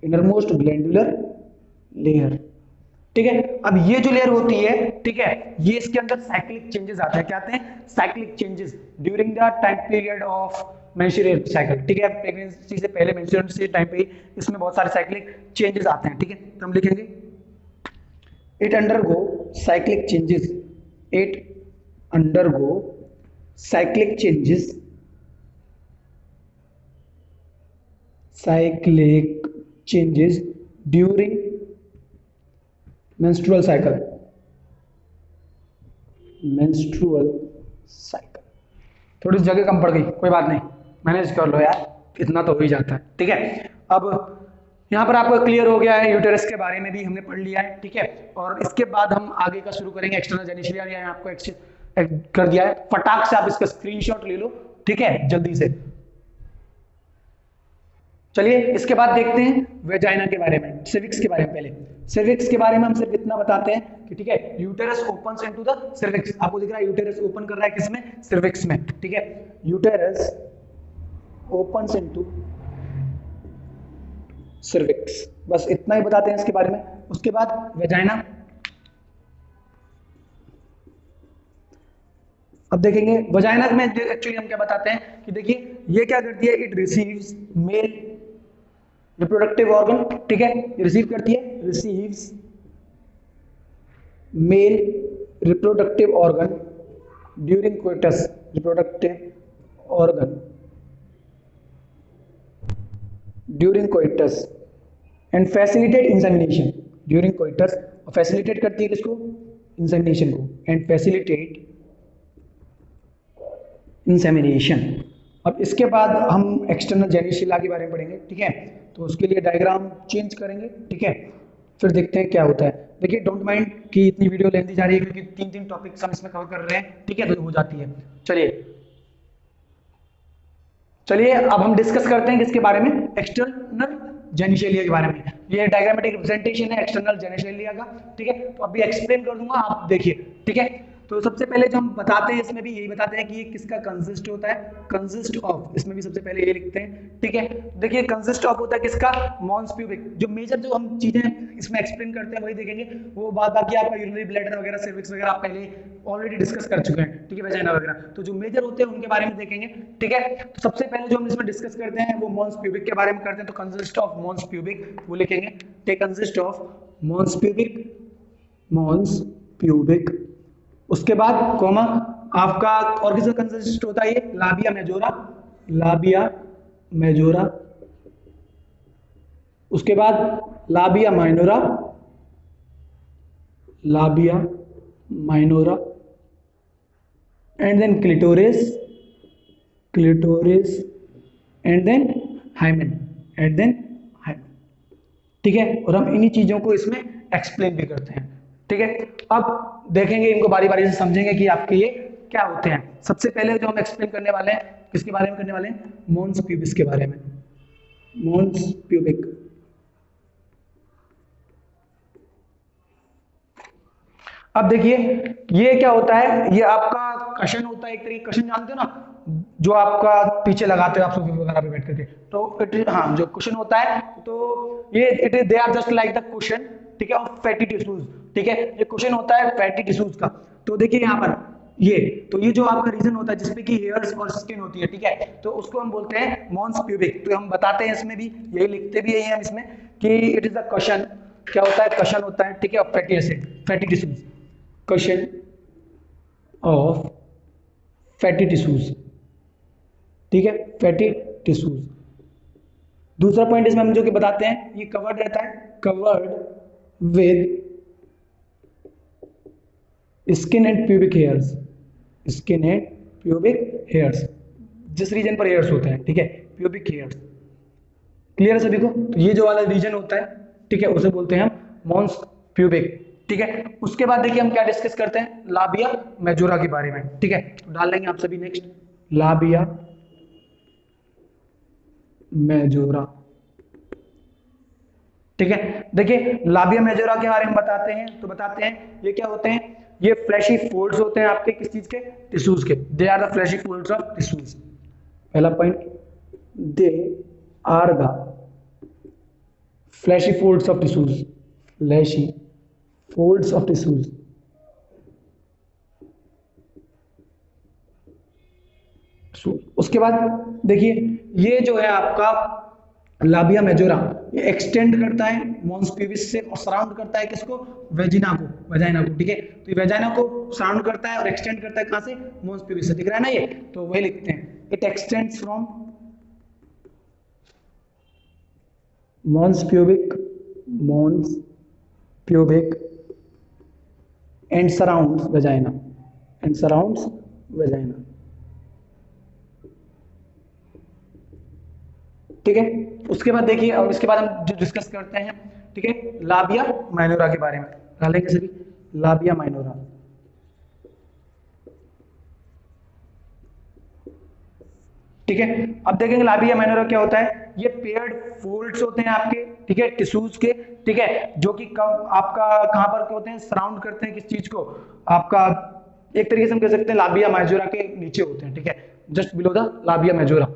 inner most glandular layer, ठीक है। अब ये जो लेयर होती है, ठीक है, ये इसके अंदर साइक्लिक चेंजेस आते हैं, क्या आते हैं, cyclic changes during the time period of menstrual cycle, ठीक है। प्रेगनेंसी से पहले मेंस्ट्रुअल से टाइम पे इसमें बहुत सारे साइक्लिक चेंजेस आते हैं, ठीक है। तो हम लिखेंगे it undergo cyclic changes, it undergo cyclic changes, cyclic changes during menstrual cycle, menstrual cycle। थोड़ी जगह कम पड़ गई, कोई बात नहीं, मैनेज कर लो यार, इतना तो हो ही जाता है, ठीक है। अब यहाँ पर आपको क्लियर हो गया है, यूटेरस के बारे में भी हमने पढ़ लिया है, ठीक है। और इसके बाद हम आगे का शुरू करेंगे एक्सटर्नल जेनिटलिया, या आपको कर दिया है, फटाक से आप इसका स्क्रीनशॉट ले लो, ठीक है, जल्दी से। चलिए इसके बाद देखते हैं वेजाइना के बारे में, सर्विक्स के बारे में। पहले सर्विक्स के बारे में हम सिर्फ इतना बताते हैं कि ठीक है, uterus opens into the cervix, आपको दिख रहा है यूटेरस ओपन कर रहा है किसमें, सर्विक्स में, ठीक है, यूटेरस ओपन्स इनटू सर्विक्स, बस इतना ही बताते हैं इसके बारे में। उसके बाद वेजाइना, अब देखेंगे वजाइना में एक्चुअली हम क्या बताते हैं कि देखिए ये क्या करती है, it receives male reproductive organ, ठीक है, ये रिसीव करती है, receives male reproductive organ during coitus, reproductive organ during coitus and facilitate insemination, during coitus, और फैसिलिटेट करती है किसको, इंसेमिनेशन को, एंड फैसिलिटेट इंसेमिनेशन। अब इसके बाद हम एक्सटर्नल जेनिशिला के बारे में पढ़ेंगे, ठीक है, तो उसके लिए डायग्राम चेंज करेंगे, ठीक है, फिर देखते हैं क्या होता है। देखिए डोंट माइंड कि इतनी वीडियो लेंदी जा रही है क्योंकि 3 टॉपिक्स हम इसमें कवर कर रहे हैं, ठीक है, तो हो जाती है। चलिए अब हम डिस्कस करते हैं किसके बारे में, एक्सटर्नल जेनिशिलिया के बारे में। ये डायग्रामेटिक रिप्रेजेंटेशन है एक्सटर्नल जेनिशिलिया का, ठीक है, तो अभी एक्सप्लेन कर दूंगा, आप देखिए, ठीक है। तो सबसे पहले जो हम बताते हैं इसमें भी यही बताते हैं कि ये किसका कंसिस्ट होता है, कंसिस्ट ऑफ, इसमें भी सबसे पहले ये लिखते हैं, ठीक है। देखिए कंसिस्ट ऑफ होता है किसका, मॉन्स प्यूबिक। जो मेजर जो हम चीजें इसमें एक्सप्लेन करते हैं वही देखेंगे, वो बाकी आपका यूरिनरी ब्लैडर वगैरह, सर्विक्स वगैरह आप पहले ऑलरेडी डिस्कस कर चुके हैं, ठीक है, वेजाइना वगैरह। तो जो मेजर होते हैं उनके बारे में देखेंगे, ठीक है। तो सबसे पहले जो हम इसमें डिस्कस करते हैं वो मॉन्स प्यूबिक के बारे में करते हैं। तो कंसिस्ट ऑफ मॉन्स प्यूबिक वो लिखेंगे, take consist of mons pubic, mons pubic. उसके बाद कॉमा आपका और किसका कंसिस्ट होता है, ये लाबिया मेजोरा, लाबिया मेजोरा। उसके बाद labia minora, labia minora, and then clitoris, clitoris, and then hymen, and then hymen, ठीक है। और हम इन्हीं चीजों को इसमें एक्सप्लेन भी करते हैं, ठीक है। अब देखेंगे इनको बारी बारी से, समझेंगे कि आपके ये क्या होते हैं। सबसे पहले जो हम एक्सप्लेन करने वाले हैं किसके बारे में करने वाले हैं, मॉन्स प्यूबिस के बारे में, मॉन्स प्यूबिक। अब देखिए ये क्या होता है, ये आपका कशन होता है, एक तरीके कशन जानते हो ना, जो आपका पीछे लगाते हो आप सोफे वगैरह पे बैठ करके, तो इट हाँ जो कुशन होता है, तो ये it is they are just like the cushion, ठीक है, ऑफ फैटी टिश्यूज, ठीक है। ये कुशन होता है फैटी टिश्यूज का। तो देखिए यहाँ पर ये, तो ये जो आपका रीजन होता है जिसपे कि हेयर्स और स्किन होती है, ठीक है, तो उसको हम बोलते हैं मॉन्स प्यूबिक। तो हम बताते हैं इसमें भी यही लिखते भी यही हैं हम इसमें कि इट इज द कशन, क्या होता है, कशन होता है, ठीक है, of fatty acid, fatty tissues, cushion of fatty tissues, ठीक है, फैटी टिश्यूज। दूसरा पॉइंट इसमें हम जो कि बताते हैं, ये कवर्ड रहता है, covered with skin and pubic hairs, skin and pubic hairs, जिस रीजन पर हेयर्स होते हैं, ठीक है, प्यूबिक हेयर्स। क्लियर है सभी को। तो ये जो वाला रीजन होता है, ठीक है, उसे बोलते हैं हम मॉन्स प्यूबिक, ठीक है। उसके बाद देखिए हम क्या डिस्कस करते हैं, लाबिया मेजोरा के बारे में, ठीक है। तो डाल लेंगे आप सभी नेक्स्ट, लाबिया मेजोरा, ठीक है। देखिए लाबिया मेजोरा के बारे में बताते हैं, तो बताते हैं ये क्या होते हैं, ये फ्लैशी फोल्ड्स होते हैं आपके किस चीज के, टिश्यूज के। They are the fleshy folds of tissues. पहला point, they are the fleshy folds of tissues, fleshy folds of tissues, उसके बाद देखिए ये जो है आपका लाबिया मेजोरा, ये एक्सटेंड करता है मॉन्स प्यूबिस से और सराउंड करता है किसको, वेजिना को, वेजाइना को, ठीक है। तो ये वेजाइना को सराउंड करता है और एक्सटेंड करता है कहां से, मॉन्स प्यूबिस से, दिख रहा है ना ये, तो वही लिखते हैं, it extends from mons pubic, mons pubic and surrounds vagina, and surrounds vagina, ठीक है। उसके बाद देखिए, अब इसके बाद हम जो डिस्कस करते हैं, ठीक है, लाबिया माइनोरा के बारे में डालेंगे सभी, लाबिया माइनोरा, ठीक है। अब देखेंगे लाबिया माइनोरा क्या होता है, ये पेयर्ड फोल्ड्स होते हैं आपके, ठीक है, टिश्यूज के, ठीक है, जो कि आपका कहां पर होते हैं, सराउंड करते हैं किस चीज को, आपका एक तरीके से हम कह सकते हैं लाबिया मेजोरा के नीचे होते हैं, ठीक है, जस्ट बिलो द लाबिया मेजोरा।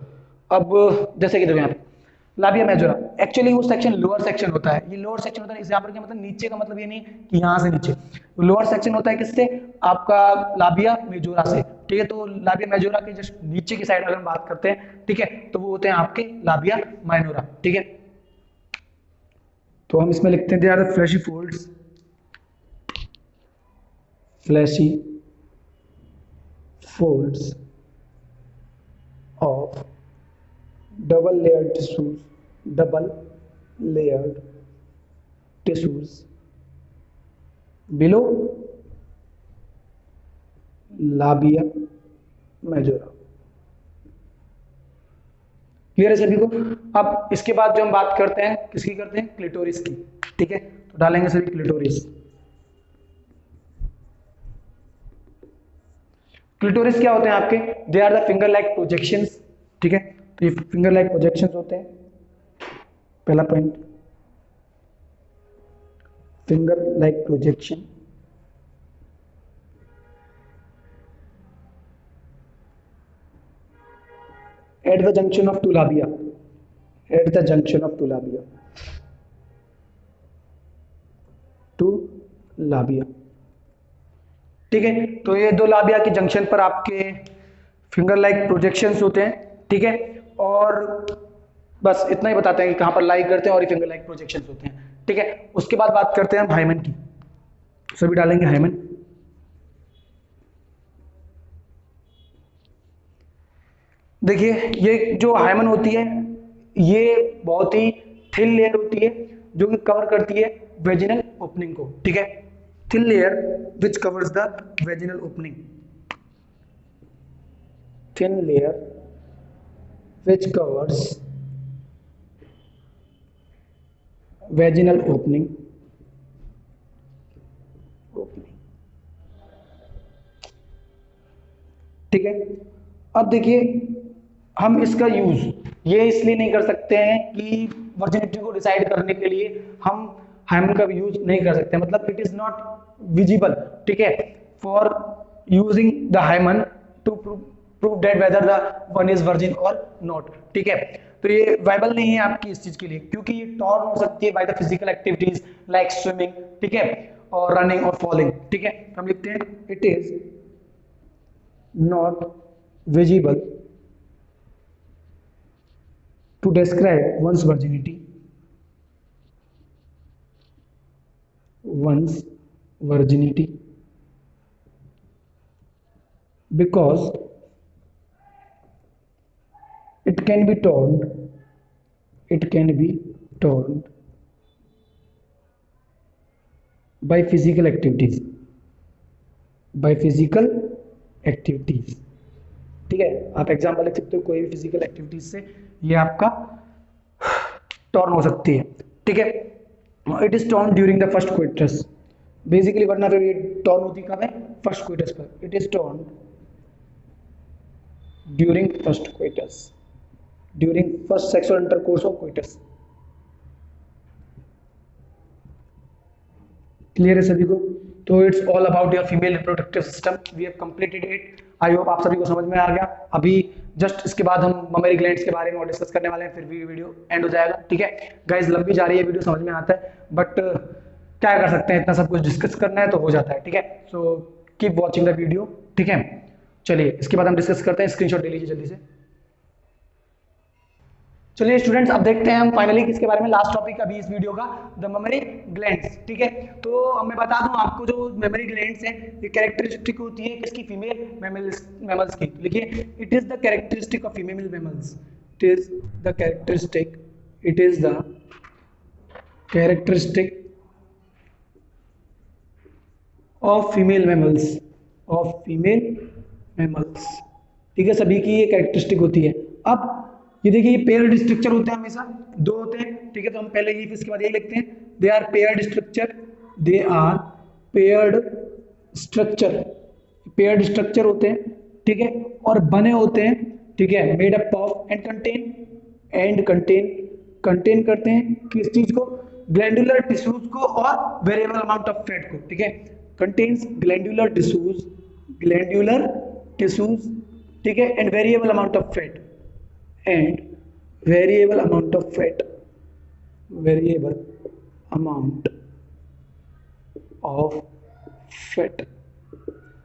अब जैसे कि देखो यहाँ पे लाबिया मेजोरा, एक्चुअली वो सेक्शन लोअर सेक्शन होता है, ये लोअर सेक्शन होता है, इस यहाँ पर क्या मतलब नीचे का मतलब ये नहीं कि यहाँ से नीचे, लोअर सेक्शन होता है किससे, आपका लाबिया मेजोरा से, ठीक है। तो लाबिया मेजोरा के जस्ट नीचे की साइड अगर हम बात करते हैं, ठीक है, तो वो होते हैं आपके लाबिया माइनोरा, ठीक है। तो हम इसमें लिखते हैं, they are the fleshy folds, fleshy folds of double layered tissues, double layered tissues below labia majora। Clear है सभी को। अब इसके बाद जो हम बात करते हैं किसकी करते हैं, क्लिटोरिस की, ठीक है। तो डालेंगे सभी क्लिटोरिस। क्लिटोरिस क्या होते हैं आपके, they are the finger like projections, ठीक है। तो ये फिंगर लाइक प्रोजेक्शंस होते हैं, पहला point, finger like projection, at the junction of two labia, at the junction of two labia, two labia. ठीक है, तो ये दो लाबिया के जंक्शन पर आपके फिंगर लाइक प्रोजेक्शंस होते हैं। ठीक है, और बस इतना ही बताते हैं कि कहां पर लाई करते हैं और ये फिंगर लाइक प्रोजेक्शंस होते हैं। ठीक है, उसके बाद बात करते हैं हम हाइमन की। सभी डालेंगे हाइमन। देखिए ये जो हाइमन होती है ये बहुत ही थिन लेयर होती है जो कि कवर करती है वेजिनल ओपनिंग को। ठीक है, thin layer which covers the vaginal opening, thin layer which covers vaginal opening, ठीक है। अब देखिए हम इसका यूज ये इसलिए नहीं कर सकते हैं कि वर्जिनिटी को डिसाइड करने के लिए हम हाइमन का यूज नहीं कर सकते, मतलब इट इज नॉट विजिबल। ठीक है, for using the hymen to prove that whether the one is virgin or not. ठीक है, तो ये वाइबल नहीं है आपकी इस चीज के लिए, क्योंकि ये टॉर्न हो सकती है by the physical activities like swimming, ठीक है, और रनिंग और फॉलिंग। ठीक है, हम लिखते हैं it is not visible to describe one's virginity, because it can be turned by physical activities, ठीक है। आप एग्जांपल लिख सकते हो कोई भी फिजिकल एक्टिविटीज से ये आपका टर्न हो सकती है। ठीक है, it is torn during the first coitus, basically वरना फिर ये टर्न होती कब है, फर्स्ट कोइटस पर। It is torn during first coitus, during first sexual intercourse of coitus. Clear है सभी को? तो it's all about your female reproductive system, we have completed it. I hope आप सभी को समझ में आ गया। अभी जस्ट इसके बाद हम ममेरी ग्लैंड्स के बारे में और डिस्कस करने वाले हैं, फिर भी वीडियो एंड हो जाएगा। ठीक है गाइज, लंबी जा रही है वीडियो, समझ में आता है, बट क्या कर सकते हैं, इतना सब कुछ डिस्कस करना है तो हो जाता है। ठीक है, so keep watching the video. ठीक है, चलिए इसके बाद हम डिस्कस करते हैं। स्क्रीनशॉट ले लीजिए जल्दी से। चलिए स्टूडेंट्स, अब देखते हैं हम फाइनली किसके बारे में, लास्ट टॉपिक अभी इस वीडियो का, द मेमोरी ग्लैंड्स। ठीक है, तो अब मैं बता दूं आपको जो मेमोरी ग्लैंड्स हैं ये कैरेक्टरिस्टिक होती है किसकी, फीमेल मैमल्स की। लिखिए it is the characteristic of female mammals, it is the characteristic of female mammals, ठीक है, सभी की ये कैरेक्टरिस्टिक होती है। अब ये देखिए ये पेयर्ड स्ट्रक्चर होते हैं, हमेशा दो होते हैं। ठीक है, तो हम पहले ये इसके बाद यही लिखते हैं, दे आर पेयर्ड स्ट्रक्चर होते हैं। ठीक है, और बने होते हैं, ठीक है, made up of and contain करते हैं किस चीज को, ग्लैंडुलर टिश्यूज को और वेरिएबल अमाउंट ऑफ फैट को। ठीक है, कंटेन्स ग्लैंडुलर टिश्यूज, ठीक है, and variable amount of fat,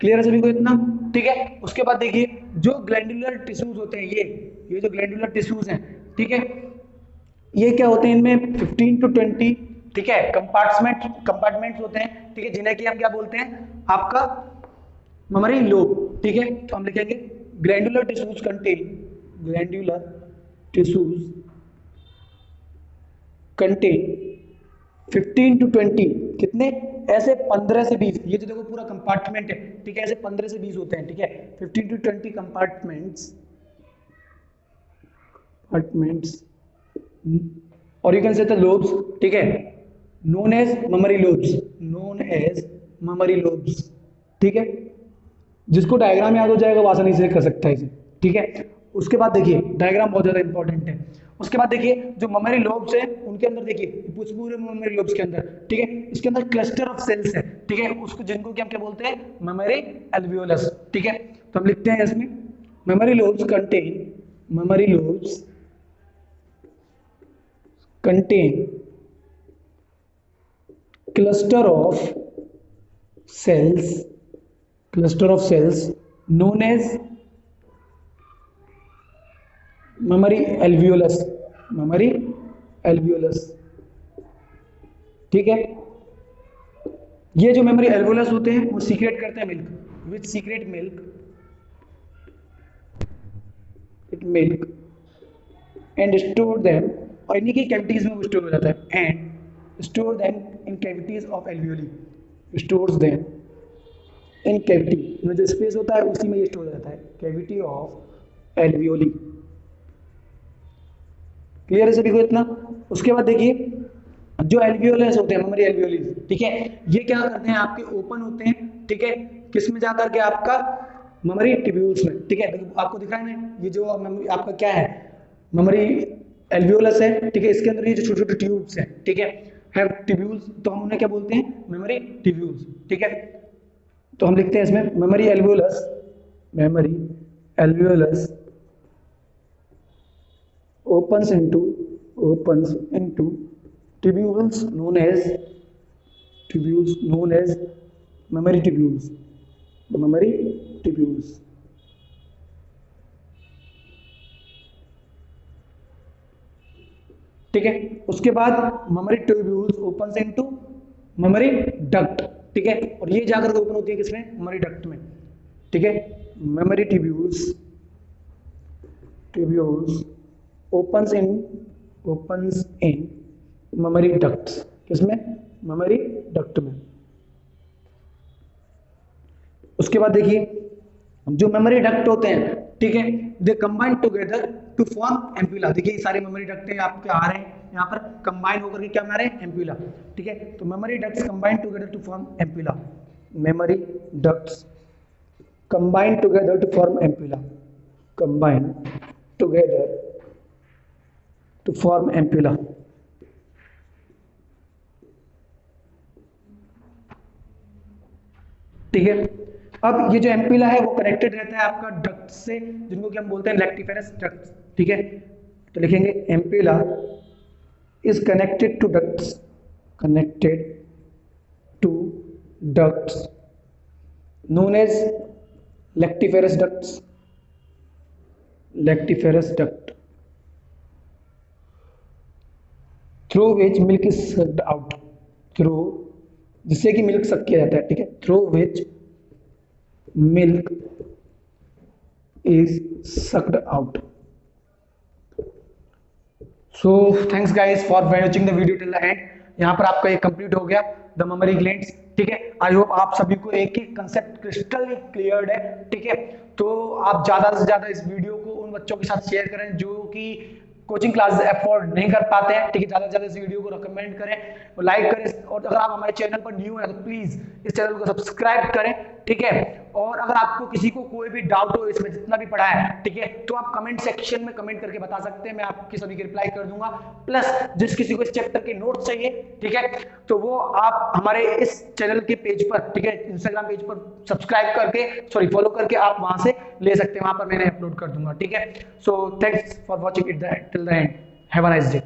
clear है सभी को इतना? ठीक है, उसके बाद देखिए जो ग्लैंडुलर टिश्यूज होते हैं, ये जो ग्लैंडुलर टिश्यूज हैं, ठीक है, ये क्या होते हैं, इनमें 15 to 20, ठीक है, कंपार्टमेंट्स होते हैं। ठीक है, जिन्हें कि हम क्या बोलते हैं, आपका ममरी लोब। ठीक है, तो हम लिखेंगे ग्लैंडुलर टिश्यूज कंटेन 15 to 20, कितने, ऐसे 15 से 20, ये जो देखो पूरा कंपार्टमेंट है। ठीक है, ऐसे 15 से 20 होते हैं। ठीक है, 15 to 20 कंपार्टमेंट्स, और यू कैन से द लोब्स, ठीक है, नोन एज ममरी लोब्स, ठीक है, जिसको डायग्राम याद हो जाएगा वो आसानी से कर सकता है इसे। ठीक है, उसके बाद देखिए डायग्राम बहुत ज्यादा इंपॉर्टेंट है। उसके बाद देखिए जो ममरी लोब्स है उनके अंदर देखिए पूरे ममरी लोब्स के अंदर, ठीक है, इसके अंदर क्लस्टर ऑफ सेल्स है। ठीक है, उसको जिनको कि हम क्या बोलते हैं, ममरी एल्वियोलस। ठीक है, तो हम लिखते हैं इसमें memory lobes contain mammary lobes contain cluster of cells known as mammary alveolus। ठीक है, ये जो मेमोरी एल्वोलस होते हैं वो सीक्रेट करते हैं milk, which secret milk and store them, और इन्हीं की कैविटीज में वो स्टोर हो जाता है, and store them in cavities of alveoli, stores them in cavity में जो स्पेस होता है उसी में ये स्टोर हो जाता है, कैविटी ऑफ एल्वियोली। क्लियर है सभी को इतना? उसके बाद देखिए जो एल्वियोलस होते हैं, मेमोरी एल्वियोली, ठीक है, ये क्या करते हैं, आपके ओपन होते हैं, ठीक है, किस में जाकर के, आपका मेमोरी ट्यूब्यूल्स में, ठीक है, आपको दिख रहा है ना, ये जो आपका क्या है, मेमोरी एल्वियोलस है, ठीक है, इसके अंदर ये जो छोटे छोटे ट्यूब्स हैं, ठीक है, ट्यूब्यूल्स, तो हम उन्हें क्या बोलते हैं, मेमोरी ट्यूब्यूल्स, ठीक है। तो हम लिखते हैं इसमें memory alveolus opens into tubules known as memory tubules। ठीक है, उसके बाद mammary tubules open into memory duct, ठीक है, और ये जाकर के ओपन होती है किसमें, मेमोरी डक्ट में, ठीक है, mammary tubules opens in memory ducts, किसमें, मेमोरी डक्ट में। उसके बाद देखिए जो मेमोरी डक्ट होते हैं, ठीक है, they combine together to form ampulla. देखिए ये सारे मेमोरी डक्ट हैं आपके आ रहे हैं यहाँ पर, कंबाइन होकर के क्या बना रहे हैं, एम्प्यूला, ठीक है। तो mammary ducts combine together to form ampulla, mammary ducts combine together to form ampulla, combine together to form ampulla। ठीक है, अब ये जो एम्पुला है वो कनेक्टेड रहता है आपका डक्ट से, जिनको कि हम बोलते हैं लैक्टिफेरस डक्ट्स, ठीक है। तो लिखेंगे ampulla is connected to ducts known as lactiferous duct through which milk is sucked out, जिससे कि मिल्क सक किया जाता है, ठीक है, through which milk is sucked out. So thanks guys for watching the video till the end. यहाँ पर आपका ये कंप्लीट हो गया द मेमोरी ग्लैंड्स, ठीक है। आई होप आप सभी को एक एक कंसेप्ट क्रिस्टल क्लियर है, ठीक है। तो आप ज्यादा से ज्यादा इस वीडियो को उन बच्चों के साथ शेयर करें जो कि कोचिंग क्लासेस अफोर्ड नहीं कर पाते हैं, ठीक है। ज्यादा से ज्यादा इस वीडियो को रिकमेंड करें, लाइक करें, और अगर आप हमारे चैनल पर न्यू हैं तो प्लीज इस चैनल को सब्सक्राइब करें, ठीक है। और अगर आपको किसी को कोई भी डाउट हो इसमें जितना भी पढ़ा है, ठीक है, तो आप कमेंट सेक्शन में कमेंट करके बता सकते हैं, मैं आपकी सभी की रिप्लाई कर दूंगा। प्लस जिस किसी को इस चैप्टर के नोट्स चाहिए, ठीक है, तो वो आप हमारे इस चैनल के पेज पर, ठीक है, इंस्टाग्राम पेज पर सब्सक्राइब करके फॉलो करके आप वहां से ले सकते हैं, वहां पर मैंने अपलोड कर दूंगा, ठीक है। So thanks for watching it till the and, have a nice day.